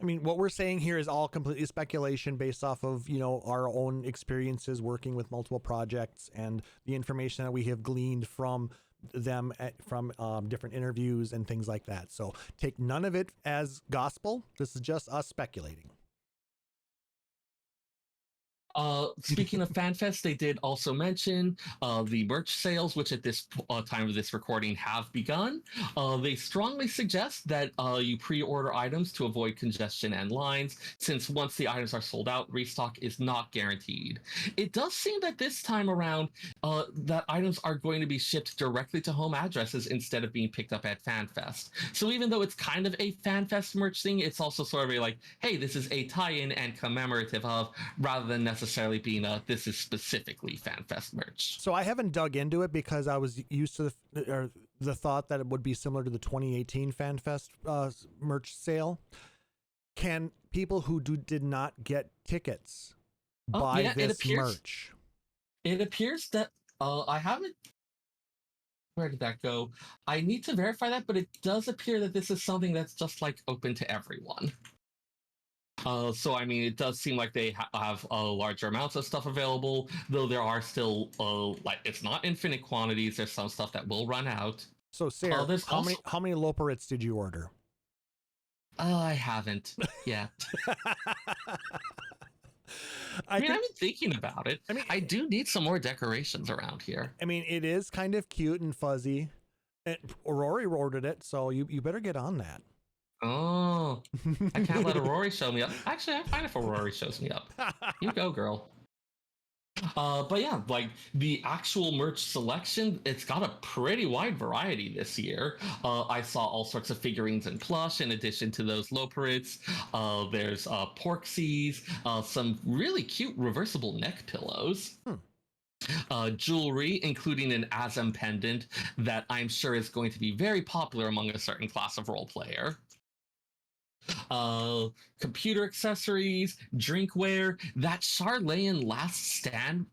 [SPEAKER 2] I mean, what we're saying here is all completely speculation based off of, our own experiences working with multiple projects and the information that we have gleaned from them from different interviews and things like that. So take none of it as gospel. This is just us speculating.
[SPEAKER 3] Speaking of FanFest, they did also mention the merch sales, which at this time of this recording have begun. They strongly suggest that you pre-order items to avoid congestion and lines, since once the items are sold out, restock is not guaranteed. It does seem that this time around, that items are going to be shipped directly to home addresses instead of being picked up at FanFest. So even though it's kind of a FanFest merch thing, it's also sort of a like, hey, this is a tie-in and commemorative of, rather than necessarily being this is specifically FanFest merch.
[SPEAKER 2] So I haven't dug into it because I was used to the thought that it would be similar to the 2018 FanFest merch sale. Can people who did not get tickets buy this merch?
[SPEAKER 3] It appears that I haven't. Where did that go? I need to verify that, but it does appear that this is something that's just like open to everyone. So, I mean, it does seem like they have larger amounts of stuff available, though there are still, it's not infinite quantities. There's some stuff that will run out.
[SPEAKER 2] So, Sarah, how many Loporits did you order?
[SPEAKER 3] I haven't yet. I've been thinking about it. I do need some more decorations around here.
[SPEAKER 2] I mean, it is kind of cute and fuzzy. Rory ordered it, so you better get on that.
[SPEAKER 3] Oh, I can't let Aurori show me up. Actually, I'm fine if Aurori shows me up. You go, girl. But yeah, like the actual merch selection, it's got a pretty wide variety this year. I saw all sorts of figurines and plush in addition to those Loporits. There's Porksies, some really cute reversible neck pillows. Jewelry, including an Azem pendant that I'm sure is going to be very popular among a certain class of role player. Computer accessories, drinkware. That Charlayan Last Stand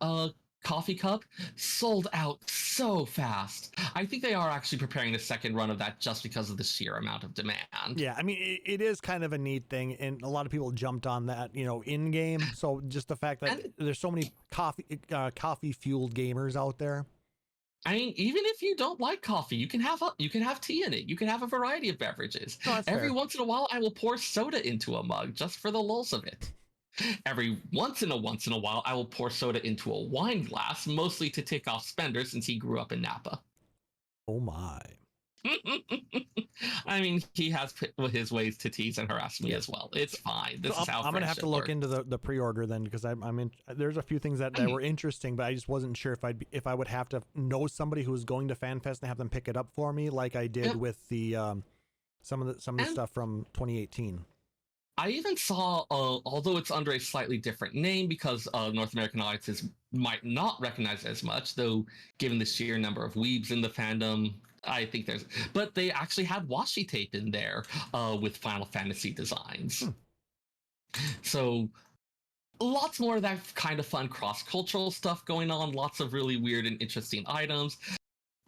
[SPEAKER 3] coffee cup sold out so fast. I think they are actually preparing a second run of that just because of the sheer amount of demand.
[SPEAKER 2] Yeah, I mean, it is kind of a neat thing, and a lot of people jumped on that, in game. So just the fact that there's so many coffee fueled gamers out there.
[SPEAKER 3] I mean, even if you don't like coffee, you can have tea in it. You can have a variety of beverages.
[SPEAKER 2] Oh,
[SPEAKER 3] Every once in a while, I will pour soda into a mug just for the lulz of it. Every once in a while, I will pour soda into a wine glass, mostly to tick off Spender since he grew up in Napa.
[SPEAKER 2] Oh my.
[SPEAKER 3] I mean, he has his ways to tease and harass me as well. It's fine. This is how
[SPEAKER 2] I'm gonna have to look into the pre-order then, because I'm in. There's a few things that were interesting, but I just wasn't sure if I would have to know somebody who was going to FanFest and have them pick it up for me, like I did with the some of the stuff from 2018.
[SPEAKER 3] I even saw, although it's under a slightly different name because North American audiences might not recognize it as much, though given the sheer number of weebs in the fandom, I think but they actually had washi tape in there with Final Fantasy designs. So lots more of that kind of fun cross-cultural stuff going on, lots of really weird and interesting items.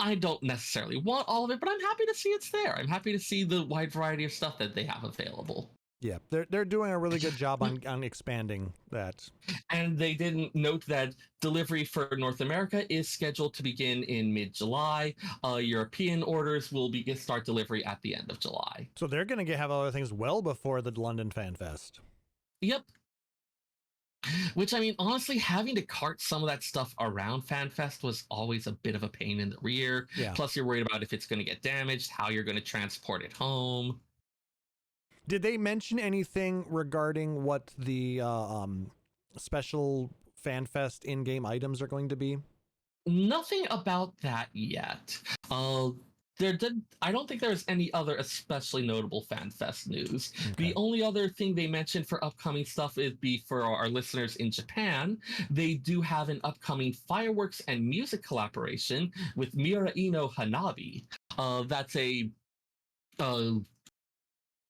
[SPEAKER 3] I don't necessarily want all of it, but I'm happy to see it's there. I'm happy to see the wide variety of stuff that they have available.
[SPEAKER 2] Yeah, they're doing a really good job on expanding that.
[SPEAKER 3] And they didn't note that delivery for North America is scheduled to begin in mid-July. European orders will start delivery at the end of July.
[SPEAKER 2] So they're going to have other things well before the London Fan Fest.
[SPEAKER 3] Yep. Which, I mean, honestly, having to cart some of that stuff around FanFest was always a bit of a pain in the rear.
[SPEAKER 2] Yeah.
[SPEAKER 3] Plus, you're worried about if it's going to get damaged, how you're going to transport it home.
[SPEAKER 2] Did they mention anything regarding what the special FanFest in-game items are going to be?
[SPEAKER 3] Nothing about that yet. I don't think there's any other especially notable FanFest news.
[SPEAKER 2] Okay.
[SPEAKER 3] The only other thing they mentioned for upcoming stuff is for our listeners in Japan. They do have an upcoming fireworks and music collaboration with Miraino Hanabi. That's a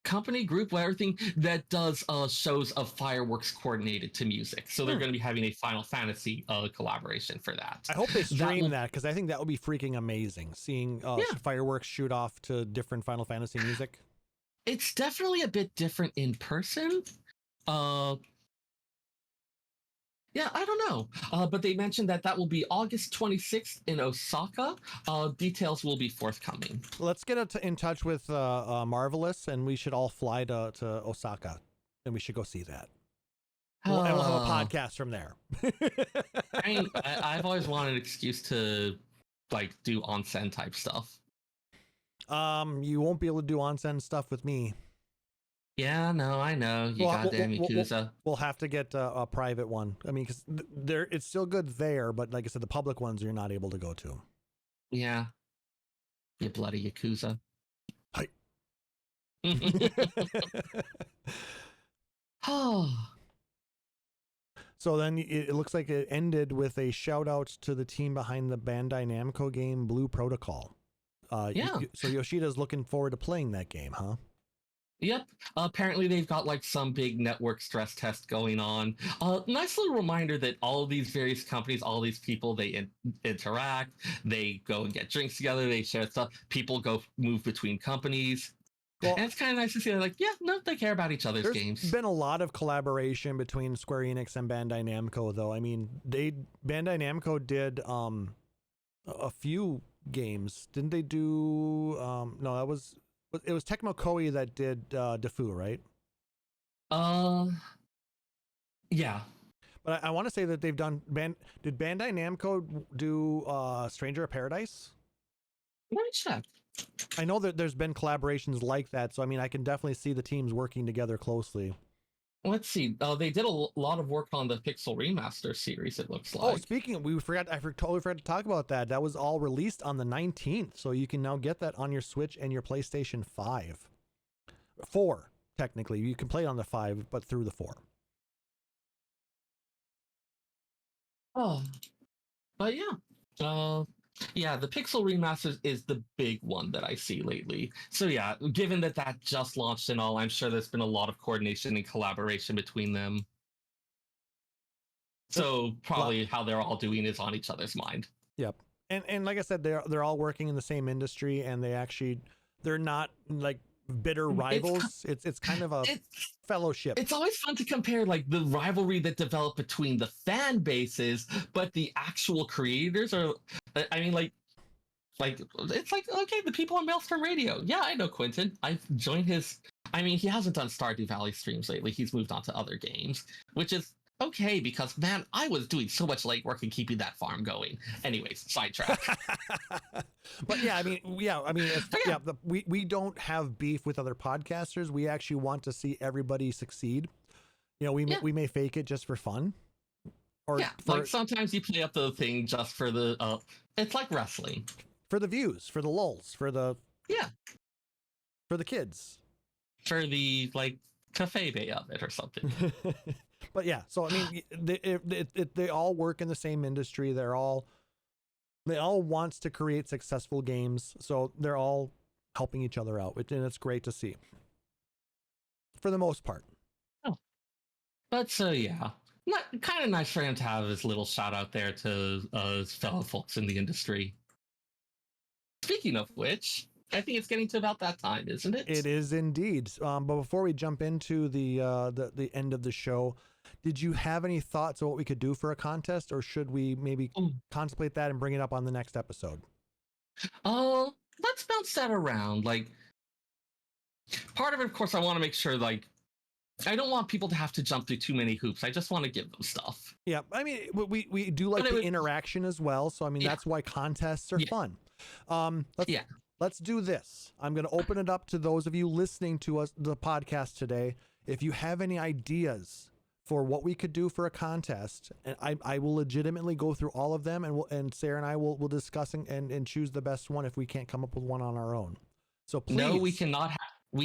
[SPEAKER 3] company group where everything that does shows of fireworks coordinated to music. So they're going to be having a Final Fantasy collaboration for that.
[SPEAKER 2] I hope they stream that because I think that would be freaking amazing. Seeing fireworks shoot off to different Final Fantasy music.
[SPEAKER 3] It's definitely a bit different in person. Yeah, I don't know. But they mentioned that will be August 26th in Osaka. Details will be forthcoming.
[SPEAKER 2] Let's get in touch with Marvelous, and we should all fly to Osaka, and we should go see that. And we'll have a podcast from there.
[SPEAKER 3] I mean, I've always wanted an excuse to do onsen type stuff.
[SPEAKER 2] You won't be able to do onsen stuff with me.
[SPEAKER 3] Yeah, no, I know. You goddamn Yakuza.
[SPEAKER 2] We'll have to get a private one. I mean, because it's still good there, but like I said, the public ones you're not able to go to.
[SPEAKER 3] Yeah. You bloody Yakuza.
[SPEAKER 2] Hi. So then it looks like it ended with a shout out to the team behind the Bandai Namco game Blue Protocol.
[SPEAKER 3] Yeah.
[SPEAKER 2] So Yoshida's looking forward to playing that game, huh?
[SPEAKER 3] Yep. Apparently they've got some big network stress test going on. Nice little reminder that all of these various companies, all these people, they interact, they go and get drinks together, they share stuff, people go move between companies. Well, and it's kind of nice to see they care about each other's games. There's
[SPEAKER 2] been a lot of collaboration between Square Enix and Bandai Namco, though. I mean, Bandai Namco did a few games. Didn't they do no, it was Tecmo Koei that did Defu, right?
[SPEAKER 3] Yeah.
[SPEAKER 2] But I want to say that they've done did Bandai Namco do Stranger of Paradise?
[SPEAKER 3] Let me check.
[SPEAKER 2] I know that there's been collaborations like that, so I mean I can definitely see the teams working together closely.
[SPEAKER 3] Let's see. They did a lot of work on the Pixel Remaster series, it looks like.
[SPEAKER 2] Oh, speaking of, I totally forgot to talk about that. That was all released on the 19th, so you can now get that on your Switch and your PlayStation 5. 4, technically. You can play it on the 5, but through the 4.
[SPEAKER 3] Oh. But yeah. Yeah, the Pixel Remasters is the big one that I see lately. So yeah, given that just launched and all, I'm sure there's been a lot of coordination and collaboration between them. So probably how they're all doing is on each other's mind.
[SPEAKER 2] Yep. And like I said, they're all working in the same industry, and they're not like bitter rivals. It's kind of a fellowship.
[SPEAKER 3] It's always fun to compare the rivalry that developed between the fan bases, but the actual creators are, I mean, it's okay, the people on Maelstrom Radio. Yeah, I know Quentin. I've joined his, I mean, he hasn't done Stardew Valley streams lately. He's moved on to other games, which is okay, because man, I was doing so much legwork and keeping that farm going. Anyways, sidetrack.
[SPEAKER 2] But we don't have beef with other podcasters. We actually want to see everybody succeed. You know, we may fake it just for fun. Or
[SPEAKER 3] sometimes you play up the thing just for the it's like wrestling.
[SPEAKER 2] For the views, for the lulz, for the kids. For the
[SPEAKER 3] cafebe of it or something.
[SPEAKER 2] But yeah, so I mean, they all work in the same industry. They all wants to create successful games, so they're all helping each other out, and it's great to see. For the most part.
[SPEAKER 3] Oh, but yeah, kind of nice for him to have his little shout out there to fellow folks in the industry. Speaking of which, I think it's getting to about that time, isn't it?
[SPEAKER 2] It is indeed. But before we jump into the end of the show, did you have any thoughts on what we could do for a contest, or should we maybe contemplate that and bring it up on the next episode?
[SPEAKER 3] Let's bounce that around. Like, part of it, of course, I want to make sure, like, I don't want people to have to jump through too many hoops. I just want to give them stuff.
[SPEAKER 2] Yeah, I mean, we do like the interaction as well. So, I mean, that's why contests are fun. Let's do this. I'm going to open it up to those of you listening to us, the podcast today. If you have any ideas for what we could do for a contest, and I will legitimately go through all of them, and Sarah and I will discuss and choose the best one if we can't come up with one on our own. So please. No,
[SPEAKER 3] we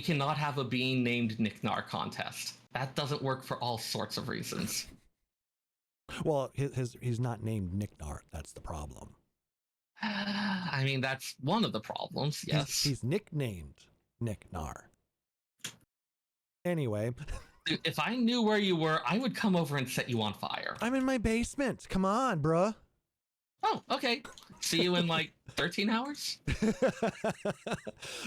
[SPEAKER 3] cannot have a being named Nicknar contest. That doesn't work for all sorts of reasons.
[SPEAKER 2] Well, he's not named Nicknar. That's the problem.
[SPEAKER 3] I mean, that's one of the problems. Yes,
[SPEAKER 2] he's nicknamed Nicknar. Anyway.
[SPEAKER 3] If I knew where you were, I would come over and set you on fire.
[SPEAKER 2] I'm in my basement. Come on, bruh.
[SPEAKER 3] Oh, okay. See you in like 13 hours.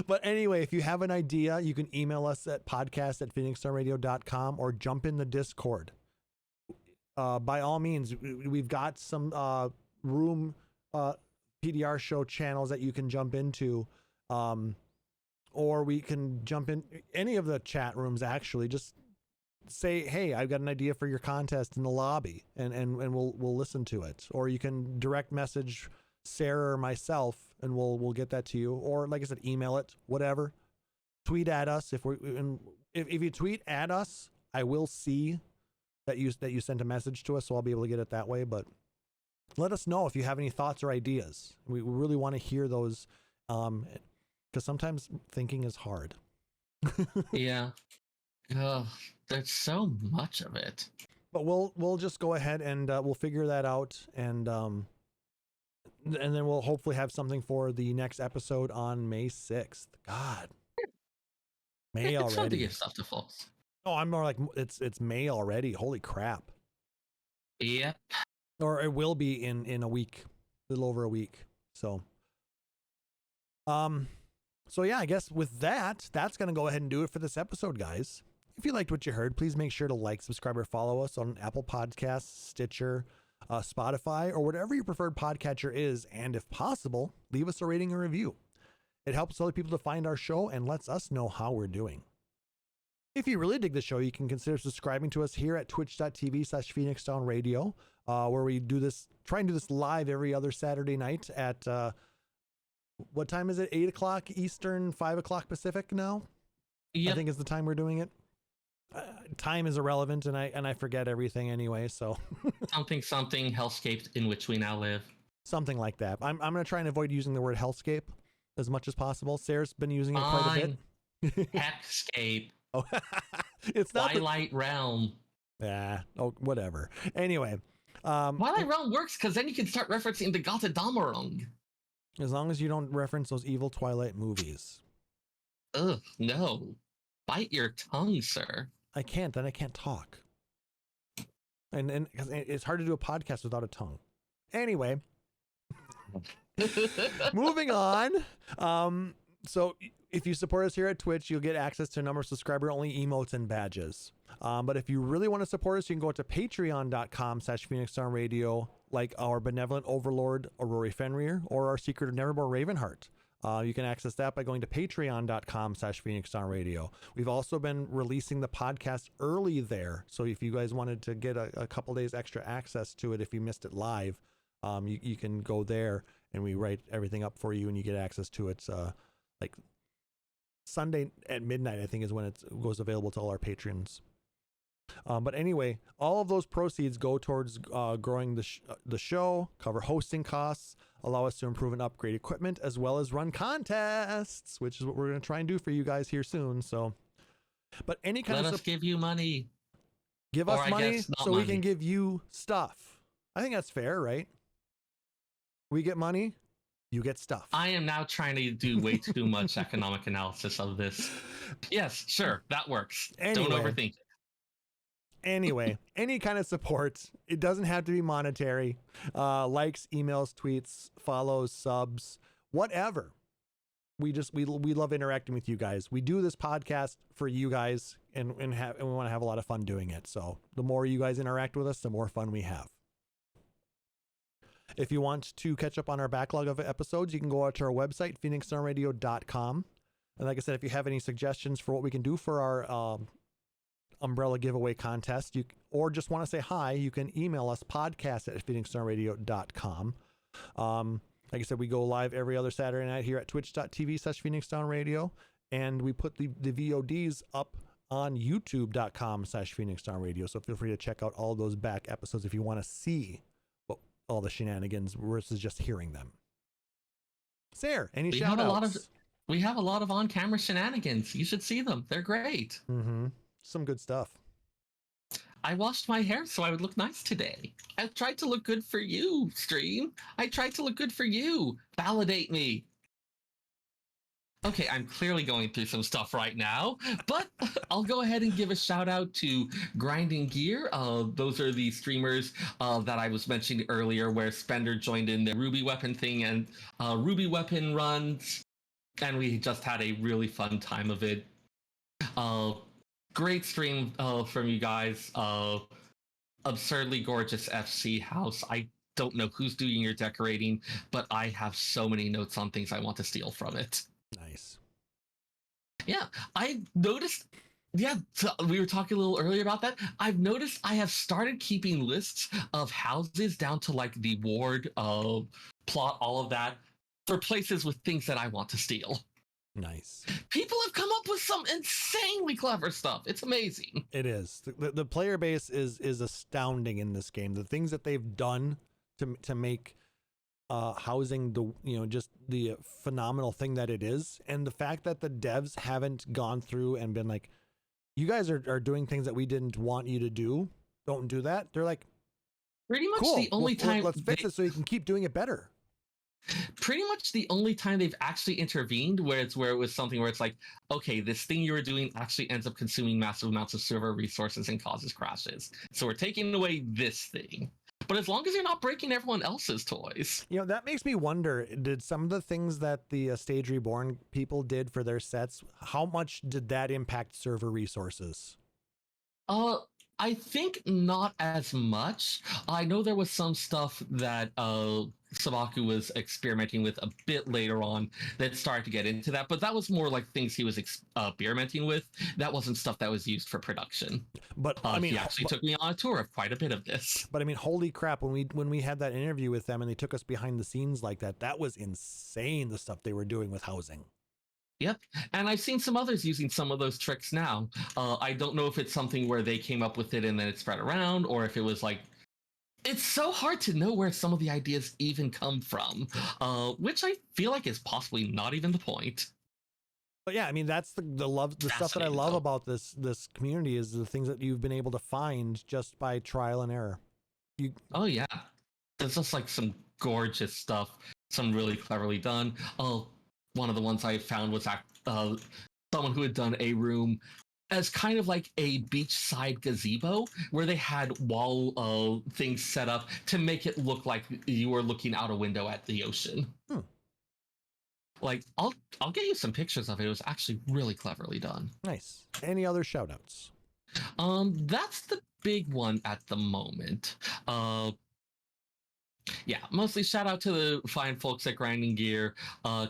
[SPEAKER 2] But anyway, if you have an idea, you can email us at podcast@phoenixstarradio.com or jump in the Discord. By all means, we've got some room PDR show channels that you can jump into. Or we can jump in any of the chat rooms, actually. Just say, hey, I've got an idea for your contest in the lobby, and we'll listen to it. Or you can direct message Sarah or myself, and we'll get that to you. Or like I said, email it, whatever. Tweet at us. If you tweet at us, I will see that you sent a message to us, so I'll be able to get it that way. But let us know if you have any thoughts or ideas. We really want to hear those, because sometimes thinking is hard.
[SPEAKER 3] Yeah. There's so much of it.
[SPEAKER 2] But we'll just go ahead and we'll figure that out, and then we'll hopefully have something for the next episode on May 6th. God, May already. It's fun
[SPEAKER 3] to give stuff to folks.
[SPEAKER 2] Oh, I'm more like it's May already. Holy crap.
[SPEAKER 3] Yep.
[SPEAKER 2] Or it will be in a week, a little over a week. So yeah, I guess with that's going to go ahead and do it for this episode, guys. If you liked what you heard, please make sure to like, subscribe, or follow us on Apple Podcasts, Stitcher, Spotify, or whatever your preferred podcatcher is. And if possible, leave us a rating and review. It helps other people to find our show and lets us know how we're doing. If you really dig the show, you can consider subscribing to us here at twitch.tv/PhoenixDownRadio, where we try and do this live every other Saturday night at, what time is it? 8 o'clock Eastern, 5 o'clock Pacific now? Yep. I think is the time we're doing it. Time is irrelevant, and I forget everything anyway, so.
[SPEAKER 3] something hellscape in which we now live.
[SPEAKER 2] Something like that. I'm going to try and avoid using the word hellscape as much as possible. Sarah's been using it quite a
[SPEAKER 3] bit. Hexscape.
[SPEAKER 2] Oh, it's not
[SPEAKER 3] Twilight Realm.
[SPEAKER 2] Yeah. Oh, whatever. Anyway.
[SPEAKER 3] Twilight Realm works because then you can start referencing the Gotterdammerung.
[SPEAKER 2] As long as you don't reference those evil Twilight movies.
[SPEAKER 3] Ugh, no. Bite your tongue, sir.
[SPEAKER 2] I can't. Then I can't talk. And it's hard to do a podcast without a tongue. Anyway. Moving on. So if you support us here at Twitch, you'll get access to a number of subscriber-only emotes and badges. But if you really want to support us, you can go to patreon.com/PhoenixDownRadio, like our benevolent overlord, Aurori Fenrir, or our secret of Nevermore Ravenheart. You can access that by going to patreon.com/PhoenixDownRadio. We've also been releasing the podcast early there. So if you guys wanted to get a couple days extra access to it, if you missed it live, you can go there and we write everything up for you and you get access to it. Like Sunday at midnight, I think, is when it goes available to all our patrons. But anyway, all of those proceeds go towards growing the show, cover hosting costs, allow us to improve and upgrade equipment, as well as run contests, which is what we're going to try and do for you guys here soon. So, but any kind
[SPEAKER 3] Let us give you money.
[SPEAKER 2] Give us money so we can give you stuff. I think that's fair, right? We get money, you get stuff.
[SPEAKER 3] I am now trying to do way too much economic analysis of this. Yes, sure, that works.
[SPEAKER 2] Anyway.
[SPEAKER 3] Don't overthink it.
[SPEAKER 2] Anyway, any kind of support, it doesn't have to be monetary. Likes, emails, tweets, follows, subs, whatever. we love interacting with you guys. We do this podcast for you guys, and we want to have a lot of fun doing it. So the more you guys interact with us, the more fun we have. If you want to catch up on our backlog of episodes, you can go out to our website, phoenixstarradio.com. And like I said, if you have any suggestions for what we can do for our umbrella giveaway contest, or just want to say hi, you can email us, podcast@phoenixstarradio.com. Like I said, we go live every other Saturday night here at twitch.tv/PhoenixDownRadio, and we put the VODs up on youtube.com/PhoenixDownRadio. So feel free to check out all those back episodes if you want to see all the shenanigans versus just hearing them. Seyrr, any shout outs?
[SPEAKER 3] We have a lot of on-camera shenanigans. You should see them. They're great.
[SPEAKER 2] Mm-hmm. Some good stuff.
[SPEAKER 3] I washed my hair so I would look nice today. I tried to look good for you, stream. I tried to look good for you. Validate me. Okay, I'm clearly going through some stuff right now, but I'll go ahead and give a shout out to Grinding Gear. Those are the streamers that I was mentioning earlier, where Spender joined in the Ruby Weapon thing and Ruby Weapon runs, and we just had a really fun time of it. Great stream from you guys. Absurdly gorgeous FC house. I don't know who's doing your decorating, but I have so many notes on things I want to steal from it.
[SPEAKER 2] Nice.
[SPEAKER 3] Yeah, I noticed. Yeah, so we were talking a little earlier about that. I've noticed I have started keeping lists of houses down to like the ward, plot, all of that, for places with things that I want to steal.
[SPEAKER 2] Nice.
[SPEAKER 3] People have come up with some insanely clever stuff. It's amazing.
[SPEAKER 2] It is. The player base is astounding in this game. The things that they've done to make housing just the phenomenal thing that it is, and the fact that the devs haven't gone through and been like, you guys are doing things that we didn't want you to do, don't do that. They're like,
[SPEAKER 3] pretty much
[SPEAKER 2] cool,
[SPEAKER 3] the only time
[SPEAKER 2] let's fix it so you can keep doing it better.
[SPEAKER 3] Pretty much the only time they've actually intervened where it was something where it's like, okay, this thing you were doing actually ends up consuming massive amounts of server resources and causes crashes, so we're taking away this thing. But as long as you're not breaking everyone else's toys.
[SPEAKER 2] That makes me wonder, did some of the things that the Stage Reborn people did for their sets, how much did that impact server resources?
[SPEAKER 3] I think not as much. I know there was some stuff that Sabaku was experimenting with a bit later on that started to get into that, but that was more like things he was experimenting with. That wasn't stuff that was used for production.
[SPEAKER 2] But I mean,
[SPEAKER 3] he actually took me on a tour of quite a bit of this.
[SPEAKER 2] But I mean, holy crap! When we had that interview with them and they took us behind the scenes like that was insane. The stuff they were doing with housing.
[SPEAKER 3] Yep, and I've seen some others using some of those tricks now. I don't know if it's something where they came up with it and then it spread around, or if it was like, it's so hard to know where some of the ideas even come from, which I feel like is possibly not even the point.
[SPEAKER 2] But yeah, I mean, that's the stuff that I love about this community is the things that you've been able to find just by trial and error.
[SPEAKER 3] Oh yeah, there's just like some gorgeous stuff, some really cleverly done. One of the ones I found was someone who had done a room as kind of like a beachside gazebo where they had wall things set up to make it look like you were looking out a window at the ocean. Like, I'll get you some pictures of it. It was actually really cleverly done.
[SPEAKER 2] Nice. Any other shout outs?
[SPEAKER 3] That's the big one at the moment. Yeah, mostly shout out to the fine folks at Grinding Gear,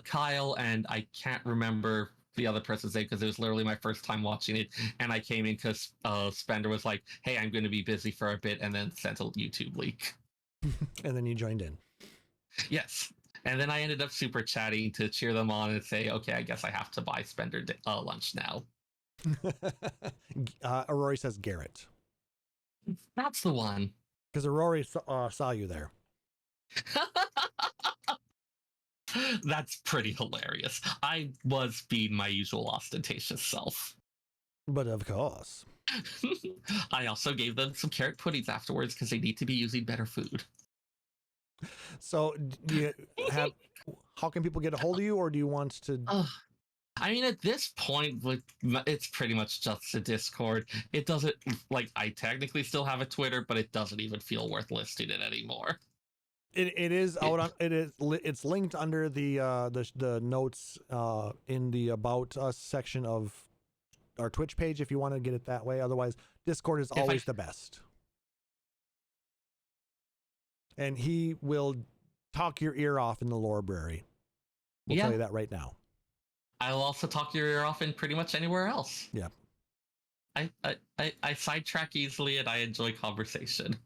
[SPEAKER 3] Kyle, and I can't remember the other person's name because it was literally my first time watching it, and I came in because Spender was like, hey, I'm going to be busy for a bit, and then sent a YouTube leak.
[SPEAKER 2] And then you joined in.
[SPEAKER 3] Yes, and then I ended up super chatting to cheer them on and say, okay, I guess I have to buy Spender lunch now.
[SPEAKER 2] Aurori says Garrett.
[SPEAKER 3] That's the one.
[SPEAKER 2] Because Aurori saw you there.
[SPEAKER 3] That's pretty hilarious. I was being my usual ostentatious self.
[SPEAKER 2] But of course.
[SPEAKER 3] I also gave them some carrot puddings afterwards because they need to be using better food.
[SPEAKER 2] So do you have, how can people get a hold of you, or do you want to...
[SPEAKER 3] I mean, at this point, it's pretty much just a Discord. It doesn't, like, I technically still have a Twitter, but it doesn't even feel worth listing it anymore.
[SPEAKER 2] It is out on it's linked under the notes in the About Us section of our Twitch page if you want to get it that way. Otherwise, Discord is always the best. And he will talk your ear off in the library. We'll tell you that right now.
[SPEAKER 3] I'll also talk your ear off in pretty much anywhere else.
[SPEAKER 2] Yeah.
[SPEAKER 3] I sidetrack easily and I enjoy conversation.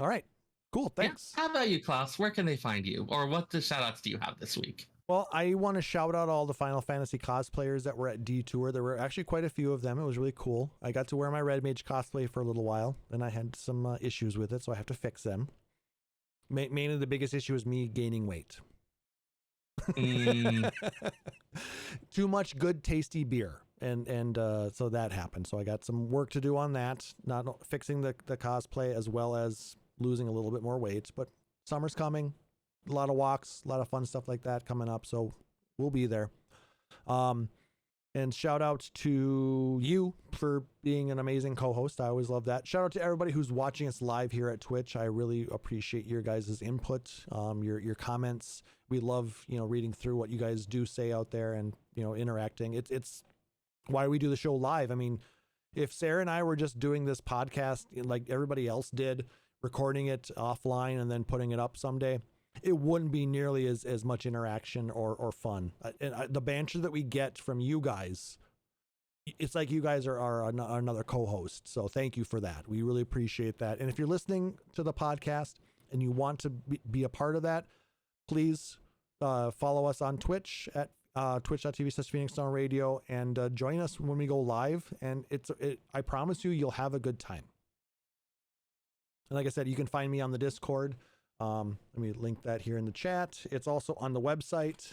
[SPEAKER 2] All right. Cool. Thanks.
[SPEAKER 3] Yeah. How about you, Klauss? Where can they find you? Or what shout outs do you have this week?
[SPEAKER 2] Well, I want to shout out all the Final Fantasy cosplayers that were at D-Tour. There were actually quite a few of them. It was really cool. I got to wear my Red Mage cosplay for a little while, and I had some issues with it, so I have to fix them. Mainly the biggest issue is me gaining weight. Too much good, tasty beer. And so that happened. So I got some work to do on that, not fixing the cosplay as well as losing a little bit more weight. But summer's coming. A lot of walks, a lot of fun stuff like that coming up, so we'll be there. And shout out to you for being an amazing co-host. I always love that. Shout out to everybody who's watching us live here at Twitch. I really appreciate your guys' input, your comments. We love, reading through what you guys do say out there and, interacting. It's why we do the show live. I mean, if Sarah and I were just doing this podcast like everybody else did, recording it offline and then putting it up someday, it wouldn't be nearly as much interaction or fun. The banter that we get from you guys, it's like you guys are another co-host. So thank you for that. We really appreciate that. And if you're listening to the podcast and you want to be a part of that, please follow us on Twitch at twitch.tv/Phoenix Down Radio and join us when we go live. And I promise you'll have a good time. And like I said, you can find me on the Discord. Let me link that here in the chat. It's also on the website,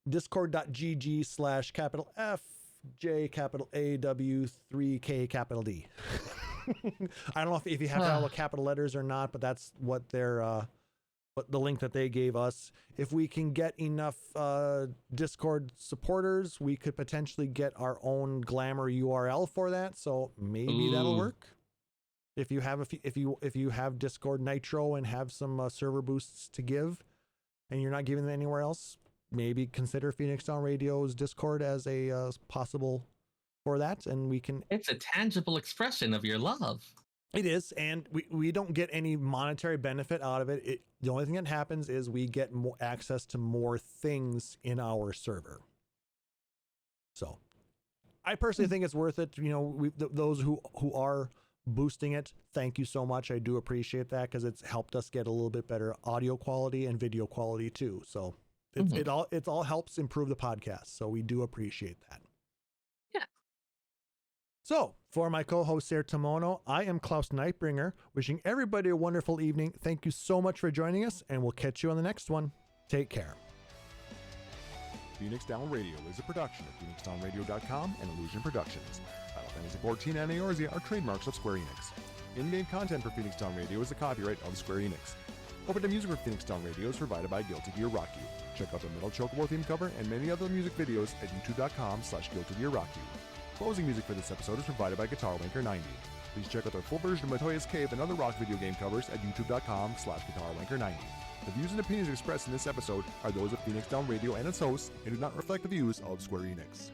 [SPEAKER 2] discord.gg/FJAW3K I don't know if you have all the capital letters or not, but that's what the link that they gave us. If we can get enough Discord supporters, we could potentially get our own Glamour URL for that. So maybe that'll work. If you have Discord Nitro and have some server boosts to give, and you're not giving them anywhere else, maybe consider Phoenix Down Radio's Discord as a possible for that, and we can.
[SPEAKER 3] It's a tangible expression of your love.
[SPEAKER 2] It is, and we don't get any monetary benefit out of it. The only thing that happens is we get more access to more things in our server. So, I personally think it's worth it. Those who are boosting it, thank you so much. I do appreciate that because it's helped us get a little bit better audio quality and video quality too. So it all helps improve the podcast. So we do appreciate that.
[SPEAKER 3] Yeah.
[SPEAKER 2] So for my co-host Seyrr Tamono, I am Klauss Nightbringer, wishing everybody a wonderful evening. Thank you so much for joining us, and we'll catch you on the next one. Take care.
[SPEAKER 1] Phoenix Down Radio is a production of PhoenixDownRadio.com and Illusion Productions. Final Fantasy XIV and Eorzea are trademarks of Square Enix. In-game content for Phoenix Down Radio is a copyright of Square Enix. Opening music for Phoenix Down Radio is provided by Guilty Gear Rock You. Check out the Metal Chocobo theme cover and many other music videos at youtube.com/Guilty Gear Rock You. Closing music for this episode is provided by Guitar Wanker 90. Please check out their full version of Matoya's Cave and other rock video game covers at youtube.com/Guitar Wanker 90. The views and opinions expressed in this episode are those of Phoenix Down Radio and its hosts and do not reflect the views of Square Enix.